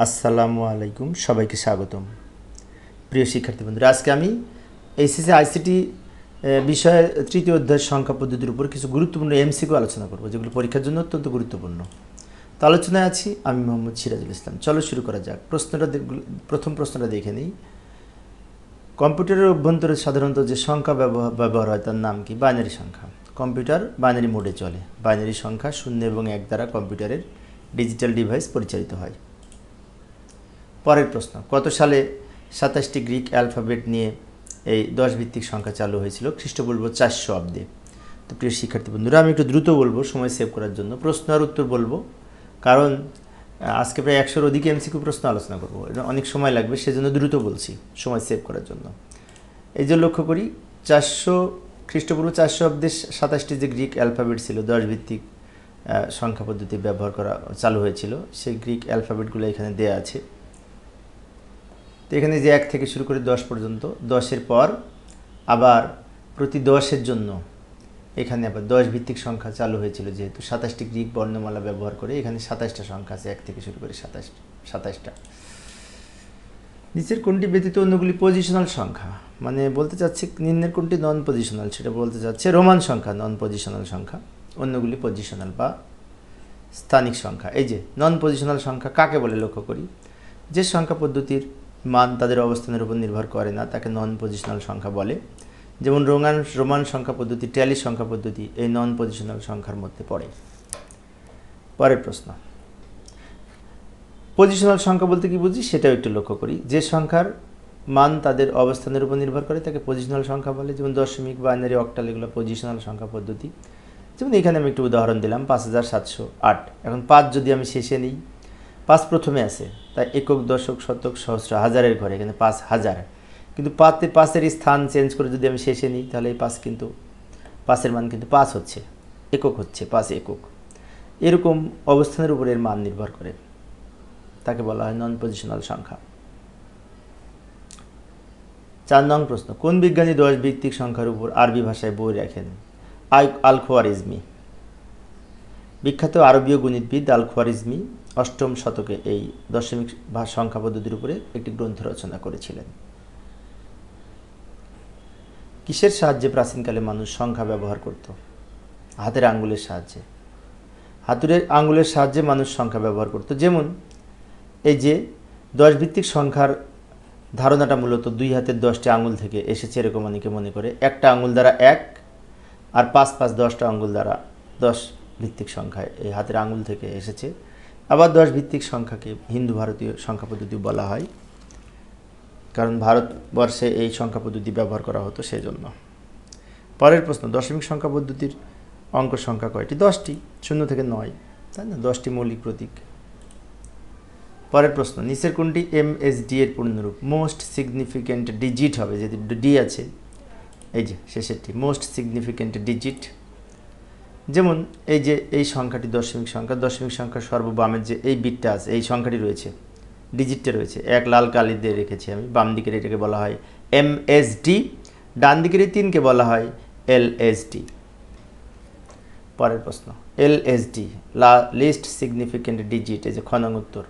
আসসালামু আলাইকুম, সবাইকে স্বাগতম। প্রিয় শিক্ষার্থী বন্ধুরা, আজকে আমি এইচএসসি আইসিটি বিষয়ের তৃতীয় অধ্যায়ের সংখ্যা পদ্ধতির উপর কিছু গুরুত্বপূর্ণ এমসিকিউ আলোচনা করব, যেগুলো পরীক্ষার জন্য অত্যন্ত গুরুত্বপূর্ণ। তো আলোচনায় আছি আমি মোহাম্মদ সিরাজুল ইসলাম। চলো শুরু করা যাক। প্রথম প্রশ্নটা দেখে নিই। কম্পিউটারের অভ্যন্তরে সাধারণত যে সংখ্যা ব্যবহার হয় তার নাম কি? বাইনারি সংখ্যা। কম্পিউটার বাইনারি মোডে চলে। বাইনারি সংখ্যা 0 এবং 1 দ্বারা কম্পিউটারের ডিজিটাল ডিভাইস পরিচালিত হয়। পরের প্রশ্ন, কত সালে 27টি গ্রিক অ্যালফাবেট নিয়ে এই 10 ভিত্তিক সংখ্যা চালু হয়েছিল? খ্রিস্টপূর্ব 400 অব্দে। তো প্রিয় শিক্ষার্থী বন্ধুরা, আমি একটু দ্রুত বলবো সময় সেভ করার জন্য। প্রশ্ন আর উত্তর বলবো, কারণ আজকে প্রায় 100-র অধিক এমসিকিউ প্রশ্ন আলোচনা করবো, এটা অনেক সময় লাগবে, সেজন্য দ্রুত বলছি সময় সেভ করার জন্য। এই যে লক্ষ্য করি, 400 খ্রিস্টপূর্ব 400 অব্দে 27টি যে গ্রিক অ্যালফাবেট ছিল 10 ভিত্তিক সংখ্যা পদ্ধতি ব্যবহার করা চালু হয়েছিল, সেই গ্রিক অ্যালফাবেটগুলো এখানে দেয়া আছে। তো এখানে যে 1 থেকে শুরু করে 10 পর্যন্ত, 10-এর পর আবার প্রতি 10-এর জন্য এখানে আবার 10 ভিত্তিক সংখ্যা চালু হয়েছিল, যেহেতু 27টি গ্রিক বর্ণমালা ব্যবহার করে এখানে 27টা সংখ্যা আছে, 1 থেকে শুরু করে 27টা। নিচের কোনটি ব্যতীত অন্যগুলি পজিশনাল সংখ্যা? মানে বলতে চাচ্ছে নিম্নের কোনটি নন পজিশনাল, সেটা বলতে চাচ্ছে রোমান সংখ্যা নন পজিশনাল সংখ্যা, অন্যগুলি পজিশনাল বা স্থানিক সংখ্যা। এই যে নন পজিশনাল সংখ্যা কাকে বলে লক্ষ্য করি, যে সংখ্যা পদ্ধতির মান তাদের অবস্থানের উপর নির্ভর করে না তাকে নন পজিশনাল সংখ্যা বলে। যেমন রোমান সংখ্যা পদ্ধতি, ট্যালি সংখ্যা পদ্ধতি এই নন পজিশনাল সংখ্যার মধ্যে পড়ে। পরের প্রশ্ন, পজিশনাল সংখ্যা বলতে কি বুঝি সেটাও একটু লক্ষ্য করি। যে সংখ্যার মান তাদের অবস্থানের উপর নির্ভর করে তাকে পজিশনাল সংখ্যা বলে। যেমন দশমিক, বাইনারি, অক্টাল এগুলো পজিশনাল সংখ্যা পদ্ধতি। যেমন এখানে আমি একটু উদাহরণ দিলাম 5708। এখন 5 যদি আমি শেষে নিই, 5 প্রথমে আছে, তাই একক, দশক, শতক, সহস্র, হাজারের ঘরে এখানে 5000। কিন্তু 5-এর স্থান চেঞ্জ করে যদি আমি শেষে নিই, তাহলে এই 5 কিন্তু 5-এর মান কিন্তু 5 হচ্ছে, একক হচ্ছে, 5 একক। এরকম অবস্থানের উপর এর মান নির্ভর করে, তাকে বলা হয় নন পজিশনাল সংখ্যা। 4 নং প্রশ্ন, কোন বিজ্ঞানী 10 ভিত্তিক সংখ্যার উপর আরবি ভাষায় বই লেখেন? আল খোয়ারিজমি। বিখ্যাত আরবীয় গণিতবিদ আল খোয়ারিজমি 8ম শতকে এই দশমিক সংখ্যা পদ্ধতির উপরে একটি গ্রন্থ রচনা করেছিলেন। কিসের সাহায্যে প্রাচীনকালে মানুষ সংখ্যা ব্যবহার করত? হাতের আঙ্গুলের সাহায্যে। হাতের আঙ্গুলের সাহায্যে মানুষ সংখ্যা ব্যবহার করত। যেমন এই যে 10 ভিত্তিক সংখ্যার ধারণাটা মূলত 2 হাতের 10টি আঙ্গুল থেকে এসেছে, এরকম অনেকে মনে করে। একটা আঙ্গুল দ্বারা 1 আর 5-5 10টা আঙ্গুল দ্বারা 10 ভিত্তিক সংখ্যায় এই হাতের আঙ্গুল থেকে এসেছে। আবার 10 ভিত্তিক সংখ্যাকে হিন্দু ভারতীয় সংখ্যা পদ্ধতি বলা হয়, কারণ ভারতবর্ষে এই সংখ্যা পদ্ধতি ব্যবহার করা হতো সেজন্য। পরের প্রশ্ন, দশমিক সংখ্যা পদ্ধতির অঙ্ক সংখ্যা কয়টি? 10টি, 0 থেকে 9, তাই না? 10টি মৌলিক প্রতীক। পরের প্রশ্ন, নিচের কোনটি MSD এর পূর্ণরূপ? মোস্ট সিগনিফিক্যান্ট ডিজিট হবে, যদি ডি আছে, এই যে শেষেরটি মোস্ট সিগনিফিক্যান্ট ডিজিট। যেমন এই যে এই সংখ্যাটি দশমিক সংখ্যা, দশমিক সংখ্যার সর্ববামের যে এই বিটটা আছে, এই সংখ্যাটি রয়েছে, ডিজিটটা রয়েছে, এক লাল কালি দিয়ে রেখেছি আমি। বাম দিকের এটাকে বলা হয় MSD, ডান দিকের এই 3কে বলা হয় LSD। পরের প্রশ্ন, LSD লিস্ট সিগনিফিক্যান্ট ডিজিট, এই যে খ নং উত্তর।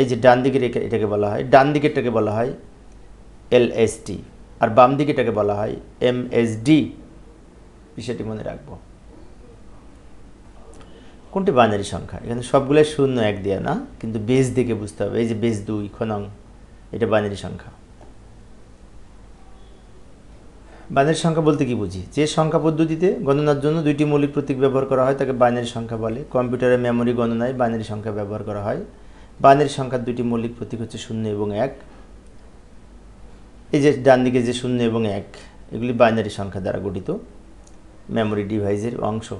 এই যে ডান দিকের এটাকে বলা হয়, ডান দিকেরটাকে বলা হয় LSD, আর বাম দিকেরটাকে বলা হয় MSD। বিষয়টি মনে রাখবো। কোনটি বাইনারি সংখ্যা? এখানে সবগুলো 0 1 দিয়ে না, কিন্তু বেস দিকে বুঝতে হবে। এই যে বেস 2 খ নং, এটা বাইনারি সংখ্যা। বাইনারি সংখ্যা বলতে কি বুঝি? যে সংখ্যা পদ্ধতিতে গণনার জন্য 2টি মৌলিক প্রতীক ব্যবহার করা হয় তাকে বাইনারি সংখ্যা বলে। কম্পিউটারের মেমোরি গণনায় বাইনারি সংখ্যা ব্যবহার করা হয়। বাইনারি সংখ্যার 2টি মৌলিক প্রতীক হচ্ছে 0 এবং 1। এই যে ডান দিকে যে 0 এবং 1, এগুলি বাইনারি সংখ্যা দ্বারা গঠিত মেমোরি ডিভাইসের অংশ।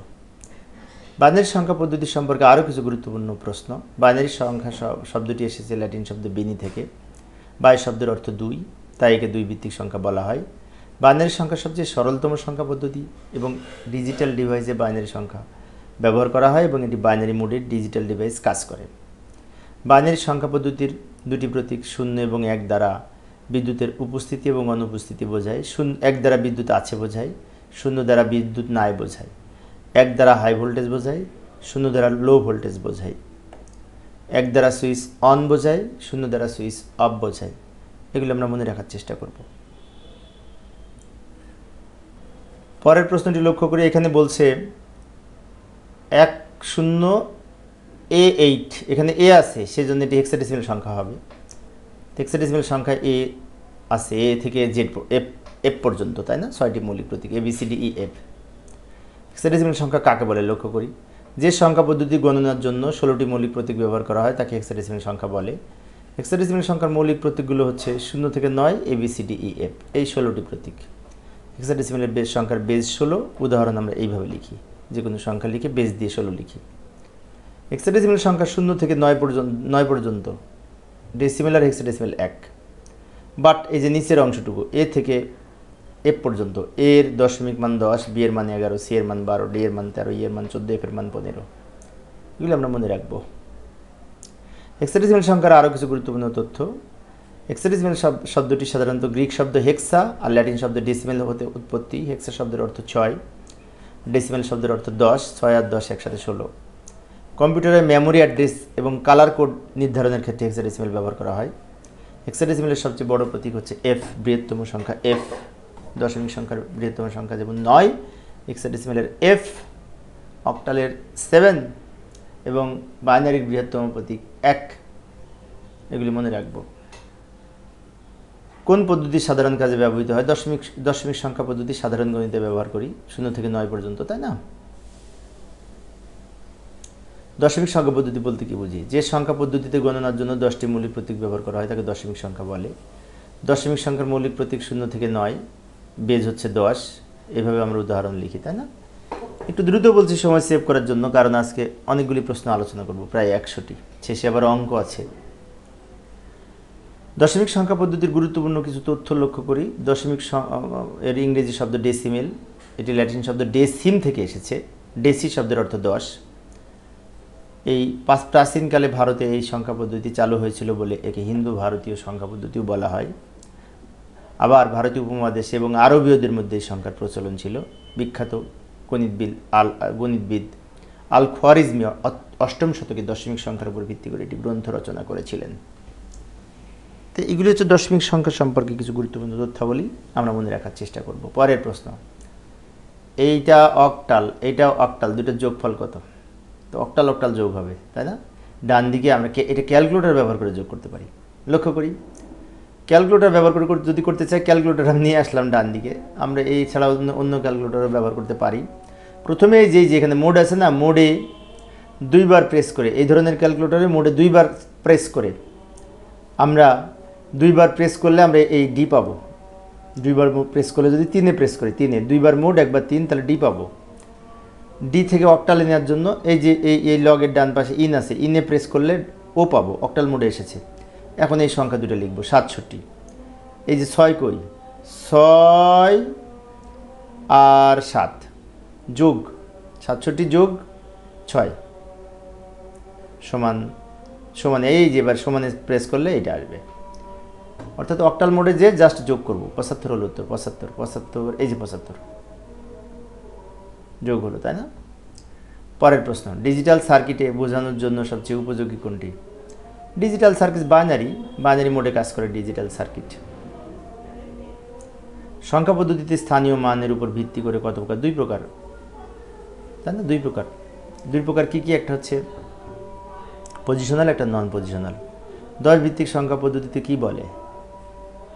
বাইনারি সংখ্যা পদ্ধতি সম্পর্কে আরও কিছু গুরুত্বপূর্ণ প্রশ্ন। বাইনারি সংখ্যা শব্দটি এসেছে ল্যাটিন শব্দ বেনি থেকে। বাই শব্দের অর্থ 2, তাই একে 2 ভিত্তিক সংখ্যা বলা হয়। বাইনারি সংখ্যা সবচেয়ে সরলতম সংখ্যা পদ্ধতি এবং ডিজিটাল ডিভাইসে বাইনারি সংখ্যা ব্যবহার করা হয় এবং এটি বাইনারি মোডে ডিজিটাল ডিভাইস কাজ করে। বাইনারি সংখ্যা পদ্ধতির 2টি প্রতীক 0 এবং 1 দ্বারা বিদ্যুতের উপস্থিতি এবং অনুপস্থিতি বোঝায়। 1 দ্বারা বিদ্যুৎ আছে বোঝায়, 0 দ্বারা বিদ্যুৎ নাই বোঝায়। 1 দ্বারা হাই ভোল্টেজ বোঝায়, 0 দ্বারা লো ভোল্টেজ বোঝায়। 1 দ্বারা সুইচ অন বোঝায়, 0 দ্বারা সুইচ অফ বোঝায়। এগুলো আমরা মনে রাখার চেষ্টা করব। পরের প্রশ্নটি লক্ষ্য করি, এখানে বলছে 10A8, এখানে এ আছে সেজন্য এটি হেক্সাডেসিমাল সংখ্যা হবে। হেক্সাডেসিমাল সংখ্যা এ আছে, এ থেকে জেড এফ পর্যন্ত, তাই না? 6টি মৌলিক প্রতীক ABCDEF। হেক্সাডেসিমাল সংখ্যা কাকে বলে লক্ষ্য করি, যে সংখ্যা পদ্ধতি গণনার জন্য 16টি মৌলিক প্রতীক ব্যবহার করা হয় তাকে হেক্সাডেসিমাল সংখ্যা বলে। হেক্সাডেসিমাল সংখ্যার মৌলিক প্রতীকগুলো হচ্ছে 0 থেকে 9 ABCDEF, এই 16টি প্রতীক। হেক্সাডেসিমালের বেজ সংখ্যার বেজ 16। উদাহরণ আমরা এইভাবে লিখি, যে কোনো সংখ্যা লিখে বেজ দিয়ে 16 লিখি। হেক্সাডেসিমাল সংখ্যা 0 থেকে 9 পর্যন্ত ডেসিমেল আর হেক্সাডেসিমাল 1। বাট এই যে নিচের অংশটুকু এ থেকে এফ পর্যন্ত, এর দশমিক মান 10, বি এর মান 11, সি এর মান 12, ডি এর মান 13, ই এর মান 14, এফ এর মান 15। এগুলো আমরা মনে রাখবো। হেক্সাডেসিমাল সংখ্যার আরও কিছু গুরুত্বপূর্ণ তথ্য। হেক্সাডেসিমাল শব্দটি সাধারণত গ্রিক শব্দ হেক্সা আর ল্যাটিন শব্দ ডেসিমেল হতে উৎপত্তি। হেক্সা শব্দের অর্থ 6, ডেসিমেল শব্দের অর্থ 10, 6 আর 10 একসাথে 16। কম্পিউটারে মেমোরি অ্যাড্রেস এবং কালার কোড নির্ধারণের ক্ষেত্রে হেক্সাডেসিমাল ব্যবহার করা হয়। হেক্সাডেসিমালের সবচেয়ে বড় প্রতীক হচ্ছে এফ, বৃহত্তম সংখ্যা এফ। দশমিক সংখ্যার বৃহত্তম সংখ্যা যেমন 9, হেক্সাডেসিমালের এফ, অক্টালের 7 এবং বাইনারির বৃহত্তম প্রতীক 1। এগুলি মনে রাখবো। কোন পদ্ধতি সাধারণ কাজে ব্যবহৃত হয়? দশমিক সংখ্যা পদ্ধতি সাধারণ গণিতে ব্যবহার করি 0 থেকে 9 পর্যন্ত, তাই না? দশমিক সংখ্যা পদ্ধতি বলতে কি বুঝি? যে সংখ্যা পদ্ধতিতে গণনার জন্য 10টি মৌলিক প্রতীক ব্যবহার করা হয় তাকে দশমিক সংখ্যা বলে। দশমিক সংখ্যার মৌলিক প্রতীক 0 থেকে 9, বেজ হচ্ছে 10। এভাবে আমরা উদাহরণ লিখি, তাই না? একটু দ্রুত বলছি সময় সেভ করার জন্য, কারণ আজকে অনেকগুলি প্রশ্ন আলোচনা করব, প্রায় 100টি। শেষে আবার অঙ্ক আছে। দশমিক সংখ্যা পদ্ধতির গুরুত্বপূর্ণ কিছু তথ্য লক্ষ্য করি। দশমিক এর ইংরেজি শব্দ ডেসিমেল, এটি ল্যাটিন শব্দ ডেসিম থেকে এসেছে। ডেসি শব্দের অর্থ 10। এই প্রাচীনকালে ভারতে এই সংখ্যা পদ্ধতি চালু হয়েছিল বলে একে হিন্দু ভারতীয় সংখ্যা পদ্ধতিও বলা হয়। আবার ভারতীয় উপমহাদেশে এবং আরবীয়দের মধ্যে এই সংখ্যার প্রচলন ছিল। বিখ্যাত গণিতবিদ আল খোয়ারিজমি 8ম শতকে দশমিক সংখ্যার উপর ভিত্তি করে একটি গ্রন্থ রচনা করেছিলেন। তো এগুলি হচ্ছে দশমিক সংখ্যা সম্পর্কে কিছু গুরুত্বপূর্ণ তথ্যাবলী, আমরা মনে রাখার চেষ্টা করব। পরের প্রশ্ন, এইটা অক্টাল, এইটাও অক্টাল, দুটোর যোগফল কত? তো অক্টাল অক্টাল যোগ হবে, তাই না? ডান দিকে আমরা এটা ক্যালকুলেটর ব্যবহার করে যোগ করতে পারি। লক্ষ্য করি, ক্যালকুলেটর ব্যবহার করে যদি করতে চাই, ক্যালকুলেটর আমি নিয়ে আসলাম ডান দিকে। আমরা এই ছাড়াও অন্য ক্যালকুলেটরও ব্যবহার করতে পারি। প্রথমে যেখানে মোড আছে না, মোডে 2 বার প্রেস করে, এই ধরনের ক্যালকুলেটরে মোডে 2 বার প্রেস করে আমরা 2 বার প্রেস করলে আমরা এই ডি পাবো। 2 বার প্রেস করলে যদি 3-এ প্রেস করি, 3-এ 2 বার মোড, একবার 3, তাহলে ডি পাবো। ডি থেকে অক্টালে নেওয়ার জন্য এই যে এই লগের ডান পাশে ইন আছে, ইনে প্রেস করলে ও পাবো, অক্টাল মোডে এসেছে। এখন এই সংখ্যা দুটো লিখবো, 67। এই যে 6 কই, 6 আর 7 যোগ 67 যোগ 6 সমান এই যে এবার সমানে প্রেস করলে এটা আসবে। অর্থাৎ অক্টাল মোডে যে জাস্ট যোগ করবো। 75 হলো উত্তর, 75, এই যে 75 যোগ হলো, তাই না? পরের প্রশ্ন, ডিজিটাল সার্কিটে বোঝানোর জন্য সবচেয়ে উপযোগী কোনটি? ডিজিটাল সার্কিট বাইনারি মোডে কাজ করে ডিজিটাল সার্কিট। সংখ্যা পদ্ধতিতে স্থানীয় মানের উপর ভিত্তি করে কত প্রকার? 2 প্রকার, তাই না? 2 প্রকার কি কি? একটা হচ্ছে পজিশনাল, একটা নন পজিশনাল। 10 ভিত্তিক সংখ্যা পদ্ধতিতে কি বলে?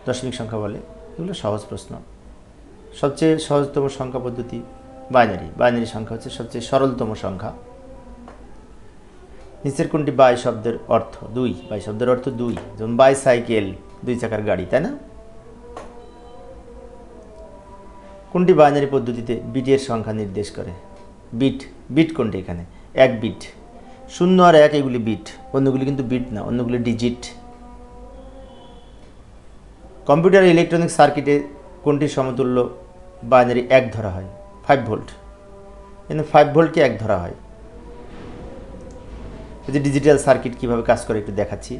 দশমিক সংখ্যা বলে। এগুলো সহজ প্রশ্ন। সবচেয়ে সহজতম সংখ্যা পদ্ধতি বাইনারি সংখ্যা হচ্ছে সবচেয়ে সরলতম সংখ্যা। নিচের কোনটি বাই শব্দের অর্থ 2? বাই শব্দের অর্থ 2, যেমন বাইসাইকেল, 2 চাকার গাড়ি, তাই না? কোনটি বাইনারি পদ্ধতিতে বিটের সংখ্যা নির্দেশ করে? বিট কোনটি এখানে? 1 বিট। 0 আর 1 এগুলি বিট, অন্যগুলি কিন্তু বিট না, অন্যগুলি ডিজিট। কম্পিউটার ইলেকট্রনিক সার্কিটে কোনটির সমতুল্য বাইনারি 1 ধরা হয়? 5 ভোল্ট। কিন্তু 5 ভোল্টকে 1 ধরা হয়। এই যে ডিজিটাল সার্কিট কীভাবে কাজ করে একটু দেখাচ্ছি।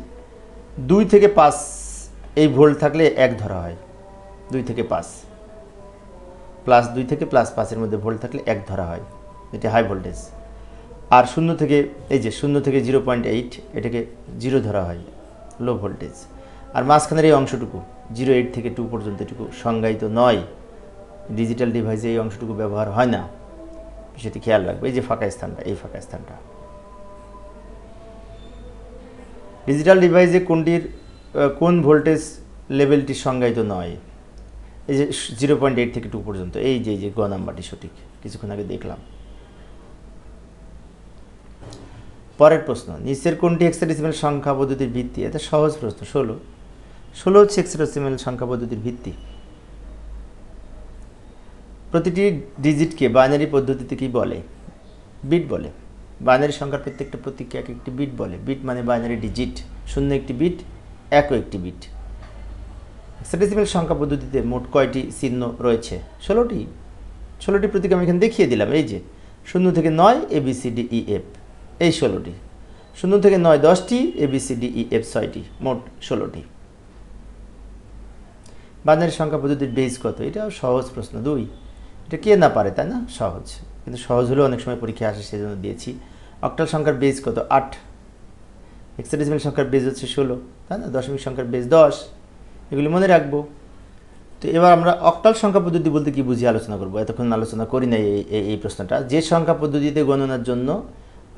2 থেকে 5 এই ভোল্ট থাকলে 1 ধরা হয়। 2 থেকে 5 +2 থেকে +5 এর মধ্যে ভোল্ট থাকলে 1 ধরা হয়, এটা হাই ভোল্টেজ। আর শূন্য থেকে এই যে শূন্য থেকে 0.8 এটাকে 0 ধরা হয়, লো ভোল্টেজ। আর মাঝখানের এই অংশটুকু 0.8 থেকে 2 পর্যন্ত এটুকু সংজ্ঞায়িত নয়, ডিজিটাল ডিভাইসে এই অংশটুকু ব্যবহার হয় না, সেটি খেয়াল রাখবে। এই যে ফাঁকা স্থানটা, এই ফাঁকা স্থানটা ডিজিটাল ডিভাইসে কোন ভোল্টেজ লেভেলটি সংজ্ঞায়িত নয়, এই যে 0.8 থেকে 2 পর্যন্ত, এই যে গ নাম্বারটি সঠিক, কিছুক্ষণ আগে দেখলাম। পরের প্রশ্ন, নিচের কোনটি হেক্সাডেসিমাল সংখ্যা পদ্ধতির ভিত্তি? এটা সহজ প্রশ্ন। 16 হচ্ছে হেক্সাডেসিমাল সংখ্যা পদ্ধতির ভিত্তি। প্রতিটি ডিজিটকে বাইনারি পদ্ধতিতে কি বলে? বিট বলে। বাইনারি সংখ্যার প্রত্যেকটা প্রতীককে এক একটি বিট বলে। বিট মানে বাইনারি ডিজিট, 0 একটি বিট, 1 একটি বিট। হেক্সাডেসিমাল সংখ্যা পদ্ধতিতে মোট কয়টি চিহ্ন রয়েছে? 16টি প্রতীক আমি এখানে দেখিয়ে দিলাম। এই যে 0 থেকে 9 ABCDEF, এই 16টি। 0 থেকে 9 10টি, ABCDEF 6টি, মোট 16টি। বাইনারি সংখ্যা পদ্ধতির বেজ কত? এটাও সহজ প্রশ্ন, 2। এটা কে না পারে, তাই না? সহজ, কিন্তু সহজ হলেও অনেক সময় পরীক্ষা আসে, সেজন্য দিয়েছি। অক্টাল সংখ্যার বেজ কত? 8। হেক্সাডেসিমাল সংখ্যার বেজ হচ্ছে 16, তাই না? দশমিক সংখ্যার বেজ 10। এগুলি মনে রাখবো। তো এবার আমরা অক্টাল সংখ্যা পদ্ধতি বলতে কি বুঝি আলোচনা করব। এতক্ষণ আলোচনা করি না এই প্রশ্নটা। যে সংখ্যা পদ্ধতিতে গণনার জন্য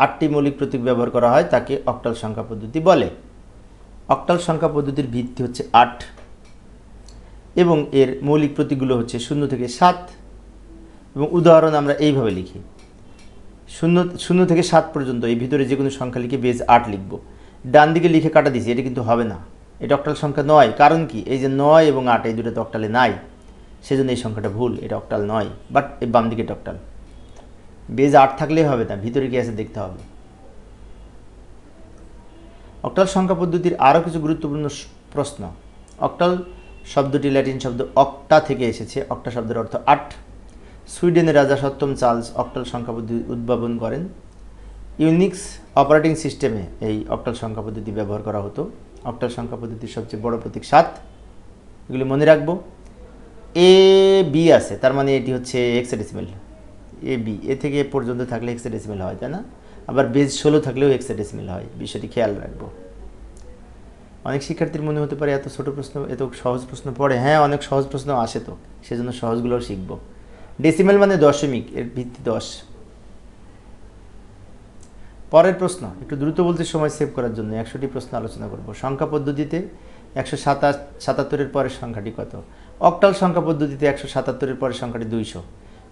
8টি মৌলিক প্রতীক ব্যবহার করা হয় তাকে অক্টাল সংখ্যা পদ্ধতি বলে। অক্টাল সংখ্যা পদ্ধতির ভিত্তি হচ্ছে 8 এবং এর মৌলিক প্রতীকগুলো হচ্ছে 0 থেকে 7। এবং উদাহরণ আমরা এইভাবে লিখি, 0 থেকে 7 পর্যন্ত এই ভিতরে যে কোনো সংখ্যা লিখে বেজ 8 লিখব। ডান দিকে লিখে কাটা দিছি, এটা কিন্তু হবে না, এটা অক্টাল সংখ্যা নয়। কারণ কি? এই যে 9 এবং 8 এই দুটো তো অক্টালে নাই, সেজন্য এই সংখ্যাটা ভুল, এটা অক্টাল নয়। বাট এই বাম দিকে অক্টাল। বেজ 8 থাকলেই হবে না, ভিতরে কি আছে দেখতে হবে। অক্টাল সংখ্যা পদ্ধতির আরও কিছু গুরুত্বপূর্ণ প্রশ্ন। অক্টাল শব্দটি ল্যাটিন শব্দ অক্টা থেকে এসেছে। অক্টা শব্দের অর্থ 8। সুইডেনের রাজা 7ম চার্লস অক্টাল সংখ্যা পদ্ধতি উদ্ভাবন করেন। ইউনিক্স অপারেটিং সিস্টেমে এই অক্টাল সংখ্যা পদ্ধতি ব্যবহার করা হতো। অক্টাল সংখ্যা পদ্ধতির সবচেয়ে বড় প্রতীক 7, এগুলি মনে রাখবো। এ বি আছে, তার মানে এটি হচ্ছে হেক্সাডেসিমাল। এ বি, এ থেকে এ পর্যন্ত থাকলে হেক্সাডেসিমাল হয়, তাই না? আবার বেজ 16 থাকলেও হেক্সাডেসিমাল হয়, বিষয়টি খেয়াল রাখবো। অনেক শিক্ষার্থীর মনে হতে পারে এত ছোট প্রশ্ন, এত সহজ প্রশ্ন পড়ে। হ্যাঁ, অনেক সহজ প্রশ্ন আসে, তো সেজন্য সহজগুলোও শিখব। ডেসিমাল মানে দশমিক, এর ভিত্তি 10। পরের প্রশ্ন, একটু দ্রুত বলতে সময় সেভ করার জন্য 100টি প্রশ্ন আলোচনা করব। সংখ্যা পদ্ধতিতে 177-এর পরের সংখ্যাটি কত? অক্টাল সংখ্যা পদ্ধতিতে 177-এর পরের সংখ্যাটি 200।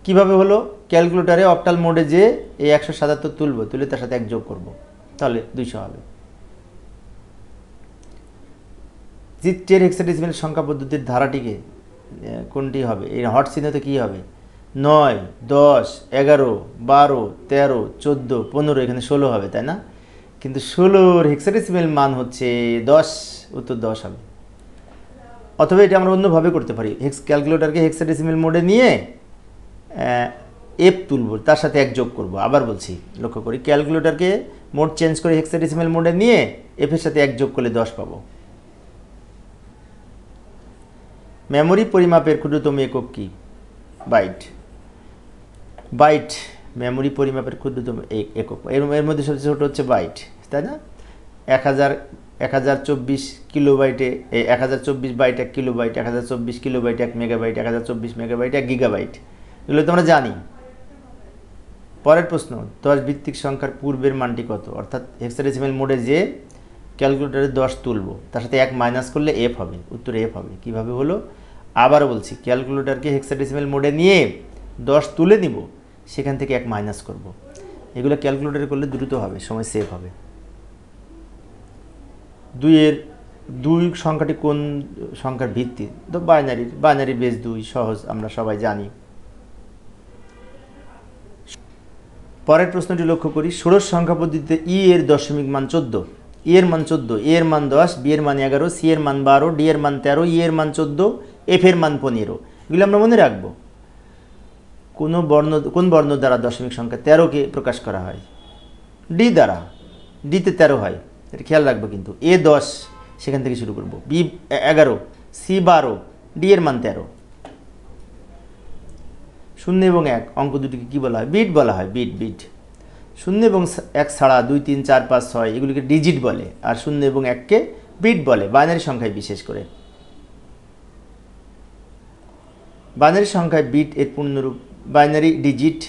কিভাবে হলো? ক্যালকুলেটারে অক্টাল মোডে যে এই 177 তুলব, তুলে তার সাথে 1 যোগ করব, তাহলে 200 হবে। চিত্রের হেক্সাডেসিমাল সংখ্যা পদ্ধতির ধারাটিকে কোনটি হবে? এই হট চিহ্নতে কী হবে? 9, 10, 11, 12, 13, 14, 15, এখানে 16 হবে, তাই না? কিন্তু 16-র হেক্সাডেসিমাল মান হচ্ছে 10, উত্তর 10 হবে। অথবা এটা আমরা অন্যভাবে করতে পারি, ক্যালকুলেটরকে হেক্সাডেসিমাল মোডে নিয়ে এফ তুলব, তার সাথে 1 যোগ করব। আবার বলছি, লক্ষ্য করি, ক্যালকুলেটরকে মোড চেঞ্জ করে হেক্সাডেসিমাল মোডে নিয়ে এফের সাথে 1 যোগ করলে 10 পাবো। মেমোরি পরিমাপের ক্ষুদ্রতম একক কি? বাইট। বাইট মেমোরি পরিমাপের ক্ষুদ্রতম একক। এর মধ্যে সবচেয়ে ছোট হচ্ছে বাইট, তাই না? 1024 কিলোবাইটে 1024 byte 1 kilobyte, 1024 kilobyte 1 megabyte, 1024 megabyte 1 gigabyte, এগুলো তো আমরা জানি। পরের প্রশ্ন, 10 ভিত্তিক সংখ্যার পূর্বের মানটি কত? অর্থাৎ হেক্সাডেসিমাল মোডে যে ক্যালকুলেটরে 10 তুলব, তার সাথে 1 মাইনাস করলে এফ হবে, উত্তরে এফ হবে। কীভাবে হলো? আবারও বলছি, ক্যালকুলেটরকে হেক্সাডেসিমাল মোডে নিয়ে 10 তুলে নিব, সেখান থেকে 1 মাইনাস করব। এগুলো ক্যালকুলেটরে করলে দ্রুত হবে, সময় সেভ হবে। 2 সংখ্যাটি কোন সংখ্যার ভিত্তি? তো বাইনারি বেস 2, সহজ, আমরা সবাই জানি। পরের প্রশ্নটি লক্ষ্য করি, ষোড়শ সংখ্যা পদ্ধতিতে ই এর দশমিক মান 14, ই এর মান 14, এ এর মান 10, বি এর মান 11, সি এর মান 12, ডি এর মান 13, ই এর মান 14, এফ এর মান 15, এগুলো আমরা মনে রাখবো। কোন বর্ণ দ্বারা দশমিক সংখ্যা 13কে প্রকাশ করা হয়? ডি দ্বারা। ডিতে 13 হয়, এটা খেয়াল রাখবো কিন্তু। এ 10, সেখান থেকে শুরু করব। বি 11, সি 12, ডি এর মান 13। 0 এবং 1 অঙ্ক দুটিকে কী বলা হয়? বিট বলা হয়, বিট। শূন্য এবং এক ছাড়া 2 3 4 5 6 এগুলিকে ডিজিট বলে, আর শূন্য এবং এককে বিট বলে, বাইনারি সংখ্যায় বিশেষ করে। বাইনারি সংখ্যায় বিট এর পূর্ণরূপ বাইনারি ডিজিট,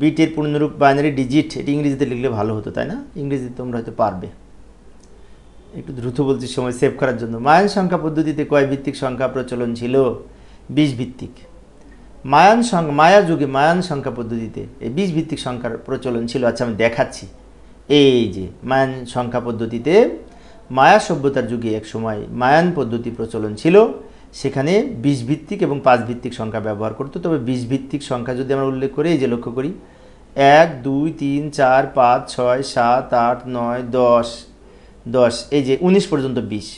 বিট এর পূর্ণরূপ বাইনারি ডিজিট। এটি ইংরেজিতে লিখলে ভালো হতো, তাই না? ইংরেজিতে তোমরা হয়তো পারবে। একটু দ্রুত বলছি সময় সেভ করার জন্য। মায়ান সংখ্যা পদ্ধতিতে কয় ভিত্তিক সংখ্যা প্রচলন ছিল? 20 ভিত্তিক। মায়া যুগে মায়ান সংখ্যা পদ্ধতিতে এই 20 ভিত্তিক সংখ্যার প্রচলন ছিল। আচ্ছা, আমি দেখাচ্ছি। এই যে মায়ান সংখ্যা পদ্ধতিতে মায়া সভ্যতার যুগে এক সময় মায়ান পদ্ধতি প্রচলন ছিল, সেখানে 20 ভিত্তিক এবং 5 ভিত্তিক সংখ্যা ব্যবহার করতো। তবে 20 ভিত্তিক সংখ্যা যদি আমরা উল্লেখ করি, এই যে লক্ষ্য করি 1 2 3 4 5 6 7 8 9 10 10, এই যে 19 পর্যন্ত 20,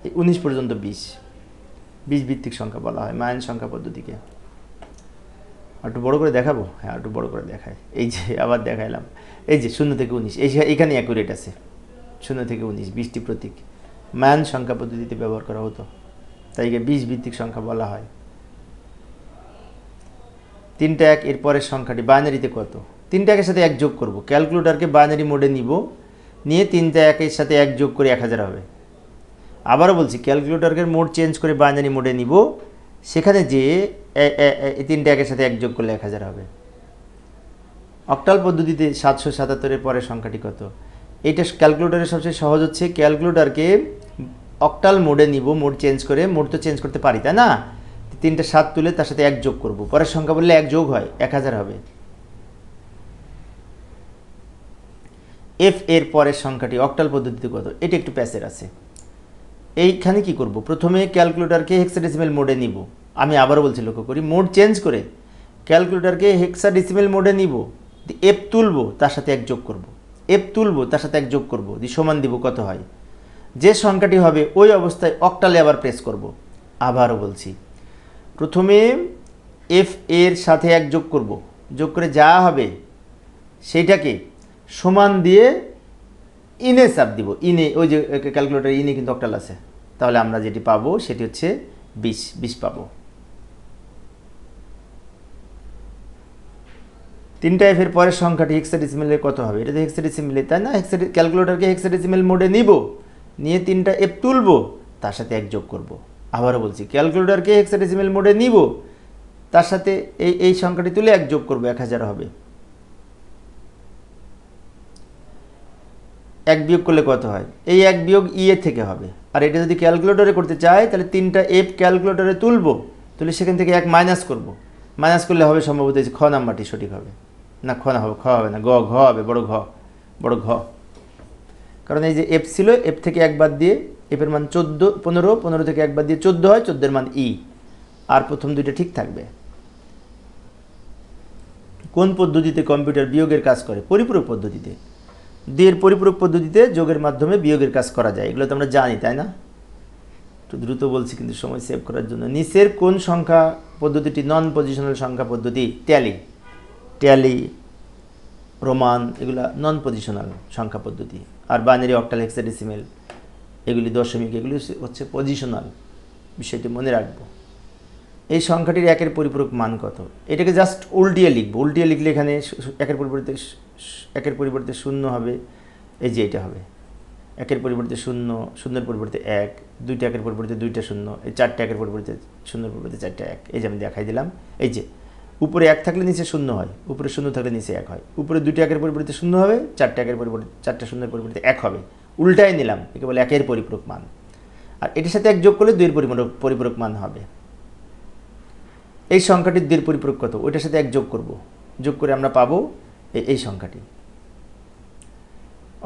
এই 19 পর্যন্ত 20 ভিত্তিক সংখ্যা বলা হয় মায়ান সংখ্যা পদ্ধতিকে। একটু বড় করে দেখাবো? হ্যাঁ, একটু বড় করে দেখাই। এই যে আবার দেখাইলাম, এই যে 0 থেকে 19, এখানে অ্যাকুরেট আছে। 0 থেকে 19 20টি প্রতীক মায়ান সংখ্যা পদ্ধতিতে ব্যবহার করা হতো, তাই 20 ভিত্তিক সংখ্যা বলা হয়। 3টা 1 এর পরের সংখ্যাটি বাইনারিতে কত? 3টা 1 এর সাথে 1 যোগ করব, ক্যালকুলেটরকে বাইনারি মোডে নিব, নিয়ে 3টা 1 এর সাথে 1 যোগ করে 1000 হবে। আবারও বলছি, ক্যালকুলেটরকে মোড চেঞ্জ করে বাইনারি মোডে নিব, সেখানে যে 3টা 1 এর সাথে 1 যোগ করলে 1000 হবে। অক্টাল পদ্ধতিতে 777 এর পরের সংখ্যাটি কত? এইটা ক্যালকুলেটরের সবচেয়ে সহজ হচ্ছে, ক্যালকুলেটরকে অক্টাল মোডে নিব, মোড চেঞ্জ করে। মোড তো চেঞ্জ করতে পারি, তাই না? 3টা 7 তুলে তার সাথে 1 যোগ করব, পরের সংখ্যা বললে 1 যোগ হয় 1000 হবে। এফ এর পরের সংখ্যাটি অক্টাল পদ্ধতিতে কত? এটা একটু প্যাচের আছে। এইখানে কি করব? প্রথমে ক্যালকুলেটরকে হেক্সাডেসিমেল মোডে নিব। আমি আবারও বলছি, লক্ষ্য করি, মোড চেঞ্জ করে ক্যালকুলেটরকে হেক্সাডেসিমেল মোডে নিব, এফ তুলব, তার সাথে 1 যোগ করব, এফ তুলব, তার সাথে 1 যোগ করব, দিয়ে সমান দিব, কত হয়? যে সংখ্যাটি হবে ওই অবস্থায় অক্টালে আবার প্রেস করব। আবারও বলছি, প্রথমে এফ এর সাথে 1 যোগ করব, যোগ করে যা হবে সেইটাকে সমান দিয়ে ইনে চাপ দিব। ইনে, ওই যে ক্যালকুলেটর ইনে কিন্তু অক্টাল আছে, তাহলে আমরা যেটি পাবো সেটি হচ্ছে 20 পাবো। 3টা এফ এর পরের সংখ্যাটি হেক্সাডেসিমেলে কত হবে? এটা তো হেক্সাডেসিমেলে, তাই না? ক্যালকুলেটরকে হেক্সাডেসিমেল মোডে নিব, নিয়ে 3টা এফ তুলব, তার সাথে 1 যোগ করব। আবারও বলছি, ক্যালকুলেটরকে হেক্সাডেসিমেল মোডে নিব, তার সাথে এই সংখ্যাটি তুলে 1 যোগ করব, 1000 হবে। 1 বিয়োগ করলে কত হয়? এই 1 বিয়োগ ই এর থেকে হবে। আর এটা যদি ক্যালকুলেটরে করতে চাই, তাহলে 3টা এফ ক্যালকুলেটরে তুলব, তুলে সেখান থেকে 1 মাইনাস করব। মাইনাস করলে হবে সম্ভবত খ নাম্বারটি সঠিক হবে। না, খ হবে না, ঘ হবে, বড় ঘ। কারণ এই যে এফ ছিল, এফ থেকে 1 বাদ দিয়ে এফের মান 15, 15 থেকে 1 বাদ দিয়ে 14 হয়, 14 এর মান ই। আর প্রথম দুইটা ঠিক থাকবে। কোন পদ্ধতিতে কম্পিউটার বিয়োগের কাজ করে? পরিপূরক পদ্ধতিতে। এর পরিপূরক পদ্ধতিতে যোগের মাধ্যমে বিয়োগের কাজ করা যায়, এগুলো তো আমরা জানি, তাই না? একটু দ্রুত বলছি কিন্তু সময় সেভ করার জন্য। নিচের কোন সংখ্যা পদ্ধতিটি নন পজিশনাল সংখ্যা পদ্ধতি? ট্যালি, রোমান, এগুলা নন পজিশনাল সংখ্যা পদ্ধতি। আর বাইনারি, অক্টাল, হেক্সাডেসিমেল, এগুলি দশমিক, এগুলি হচ্ছে পজিশনাল। বিষয়টি মনে রাখবো। এই সংখ্যাটির 1 এর পরিপূরক মান কত? এটাকে জাস্ট উল্টিয়ে লিখবো। উল্টিয়ে লিখলে এখানে 1 এর পরিবর্তে 0 হবে, এই যে এটা হবে 1 এর পরিবর্তে 0, 0 এর পরিবর্তে 1, 2টা 1 এর পরিবর্তে 2টা 0, এই 4টা 1 এর পরিবর্তে 0 এর পরিবর্তে 4টা 1। এই যে আমি দেখাই দিলাম, এই যে উপরে 1 থাকলে নিচে 0 হয়, উপরে 0 থাকলে নিচে 1 হয়। উপরে 2টা 1 এর পরিবর্তে 0 হবে, 4টা 1 এর পরিবর্তে 4টা 0 এর পরিবর্তে 1 হবে। উল্টাই নিলাম, একে বলে 1 এর পরিপূরক মান। আর এটির সাথে 1 যোগ করলে 2 এর পরিপূরক মান হবে। এই সংখ্যাটির 2 এর পরিপূরক কত? ওইটার সাথে 1 যোগ করব, যোগ করে আমরা পাবো এই সংখ্যাটি।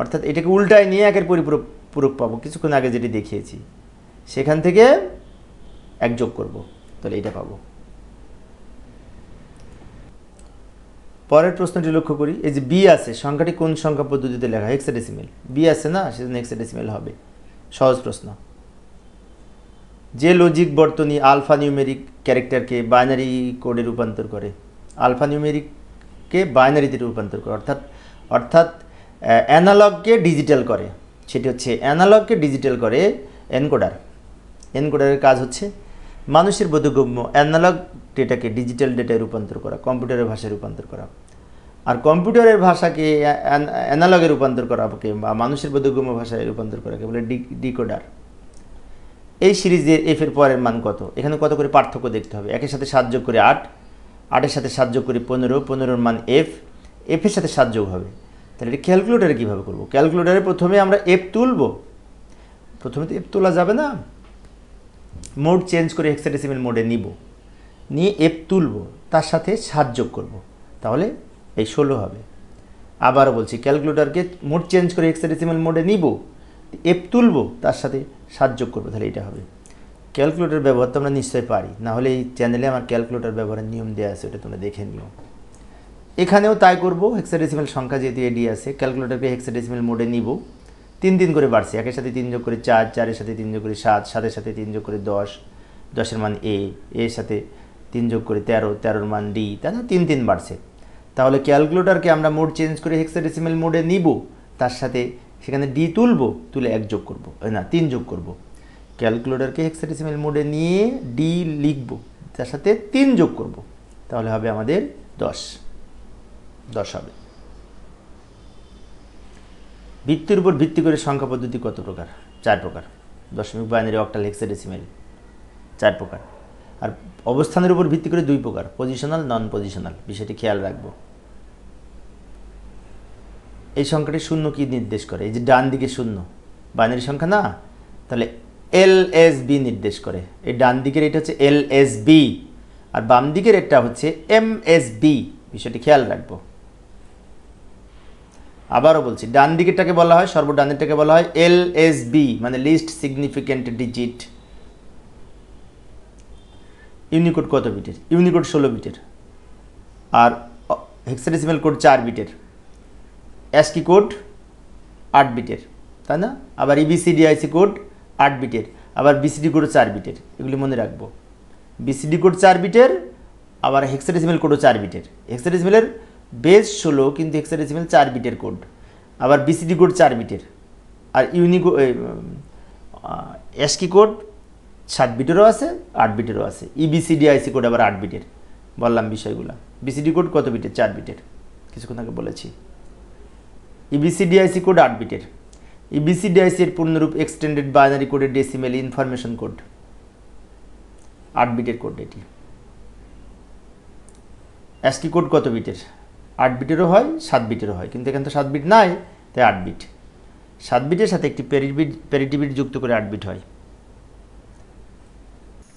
অর্থাৎ এটাকে উল্টায় নিয়ে 1 এর পরিপূরক পাবো, কিছুক্ষণ আগে যেটি দেখিয়েছি, সেখান থেকে 1 যোগ করব, তাহলে এটা পাবো। পরের প্রশ্নটি লক্ষ্য করি, এই যে বি আছে, সংখ্যাটি কোন সংখ্যা পদ্ধতিতে লেখা? হেক্সাডেসিমেল। বি আছে না, সেজন্য হেক্সাডেসিমেল হবে। সহজ প্রশ্ন। যে লজিক বর্তনী আলফা নিউমেরিক ক্যারেক্টারকে বাইনারি কোডে রূপান্তর করে, আলফা নিউমেরিককে বাইনারিতে রূপান্তর করে, অর্থাৎ অ্যানালগকে ডিজিটাল করে, সেটি হচ্ছে অ্যানালগকে ডিজিটাল করে এনকোডারের কাজ হচ্ছে মানুষের বোধগম্য অ্যানালগ ডেটাকে ডিজিটাল ডেটায় রূপান্তর করা, কম্পিউটারের ভাষায় রূপান্তর করা। আর কম্পিউটারের ভাষাকে অ্যানালগে রূপান্তর করাকে বা মানুষের বোধগম্য ভাষায় রূপান্তর করাকে বলে ডিকোডার। এই সিরিজের এফ এর পরের মান কত? এখানে কত করে পার্থক্য দেখতে হবে। একের সাথে 7 যোগ করে 8, 8-এর সাথে 7 যোগ করে 15, 15-র মান এফ, এফের সাথে 7 যোগ হবে। তাহলে এটা ক্যালকুলেটারে কীভাবে করব? ক্যালকুলেটারে প্রথমে আমরা এফ তুলব। প্রথমে তো এফ তোলা যাবে না, মোড চেঞ্জ করে হেক্সাডেসিমেল মোডে নিব, নিয়ে এফ তুলব, তার সাথে 7 যোগ করব, তাহলে এই 16 হবে। আবারও বলছি, ক্যালকুলেটরকে মোড চেঞ্জ করে হেক্সাডেসিমেল মোডে নিব, এফ তুলব, তার সাথে 7 যোগ করবো, তাহলে এটা হবে। ক্যালকুলেটর ব্যবহার তো আমরা নিশ্চয়ই পারি, না হলে এই চ্যানেলে আমার ক্যালকুলেটর ব্যবহারের নিয়ম দেওয়া আছে, ওটা তোমরা দেখে নিও। এখানেও তাই করব। হেক্সাডেসিমেল সংখ্যা যেহেতু এডি আছে, ক্যালকুলেটরকে হেক্সাডেসিমেল মোডে নিব। 3 করে বাড়ছে, একের সাথে 3 যোগ করে 4, 4-এর সাথে 3 যোগ করে 7, 7-এর সাথে 3 যোগ করে 10, 10-এর মান এ, এর সাথে 3 যোগ করে 13, 13-র মান ডি, তাই না? 3 বাড়ছে। তাহলে ক্যালকুলেটরকে আমরা মোড চেঞ্জ করে হেক্সাডেসিমেল মোডে নিব, তার সাথে সেখানে ডি তুলব, তুলে 1 যোগ করব, না 3 যোগ করব। ক্যালকুলেটরকে হেক্সাডেসিমেল মোডে নিয়ে ডি লিখব, তার সাথে 3 যোগ করব, তাহলে হবে আমাদের 10 হবে। ভিত্তির উপর ভিত্তি করে সংখ্যা পদ্ধতি কত প্রকার? 4 প্রকার। দশমিক, বাইনারি, অক্টাল, হেক্সাডেসিমেল 4 প্রকার। আর অবস্থানের উপর ভিত্তি করে 2 প্রকার, পজিশনাল, নন পজিশনাল। বিষয়টি খেয়াল রাখবো। এই সংখ্যাটি শূন্য কি নির্দেশ করে? এই যে ডান দিকে শূন্য, বাইনারি সংখ্যা না, তাহলে এলএসবি নির্দেশ করে। এই ডান দিকের এটা হচ্ছে এলএসবি, আর বাম দিকের এটা হচ্ছে এমএসবি। বিষয়টি খেয়াল রাখবো। আবারও বলছি, ডান দিকেরটাকে বলা হয়, সর্বডানেরটাকে বলা হয় এলএসবি, মানে লিস্ট সিগনিফিক্যান্ট ডিজিট। ইউনিকোড কত বিটের? ইউনিকোড 16 বিটের, আর হেক্সাডেসিমেল কোড 4 বিটের, অ্যাস্কি কোড 8 বিটের, তাই না? আবার ইবিসিডিআইসি কোড 8 বিটের, আবার বিসিডি কোডও 4 বিটের। এগুলি মনে রাখবো। বিসিডি কোড 4 বিটের, আবার হেক্সাডেসিমেল কোডও 4 বিটের। হেক্সাডেসিমেলের বেস 16, কিন্তু হেক্সাডেসিমেল 4 বিটের কোড, আবার বিসিডি কোড 4 বিটের, আর অ্যাস্কি কোড 7 বিটেরও আছে, 8 বিটেরও আছে। ইবিসিডিআইসি কোড আবার 8 বিটের। বললাম বিষয়গুলো। বিসিডি কোড কত বিটের? 4 বিটের, কিছুক্ষণ আগে বলেছি। ইবিসিডিআইসি কোড 8 বিটের। ইবিসিডিআইসি এর পূর্ণরূপ এক্সটেন্ডেড বাইনারি কোডের ডেসিমেল ইনফরমেশন কোড, 8 বিটের কোড এটি। অ্যাস্কি কোড কত বিটের? 8 বিটেরও হয়, 7 বিটেরও হয়, কিন্তু এখানে তো 7 বিট নাই, তাই 8 বিট। 7 বিটের সাথে একটি প্যারিটি বিট যুক্ত করে 8 বিট হয়।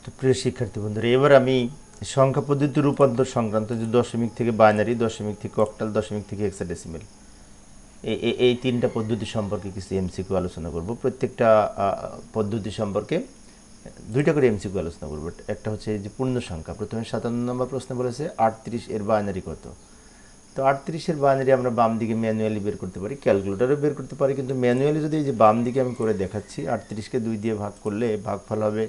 তো প্রিয় শিক্ষার্থী বন্ধুরা, এবার আমি সংখ্যা পদ্ধতি রূপান্তর সংক্রান্ত, যে দশমিক থেকে বাইনারি, দশমিক থেকে অক্টাল, দশমিক থেকে হেক্সাডেসিমেল, এই 3টা পদ্ধতি সম্পর্কে কিছু এমসিকিউ আলোচনা করব। প্রত্যেকটা পদ্ধতি সম্পর্কে 2টা করে এমসিকিউ আলোচনা করব। একটা হচ্ছে যে পূর্ণ সংখ্যা। প্রথমে 57 নম্বর প্রশ্ন বলেছে 38 এর বাইনারি কত। তো 38 এর বাইনারি আমরা বাম দিকে ম্যানুয়ালি বের করতে পারি, ক্যালকুলেটরও বের করতে পারি, কিন্তু ম্যানুয়ালি যদি এই যে বাম দিকে আমি করে দেখাচ্ছি, 38কে 2 দিয়ে ভাগ করলে ভাগফল হবে,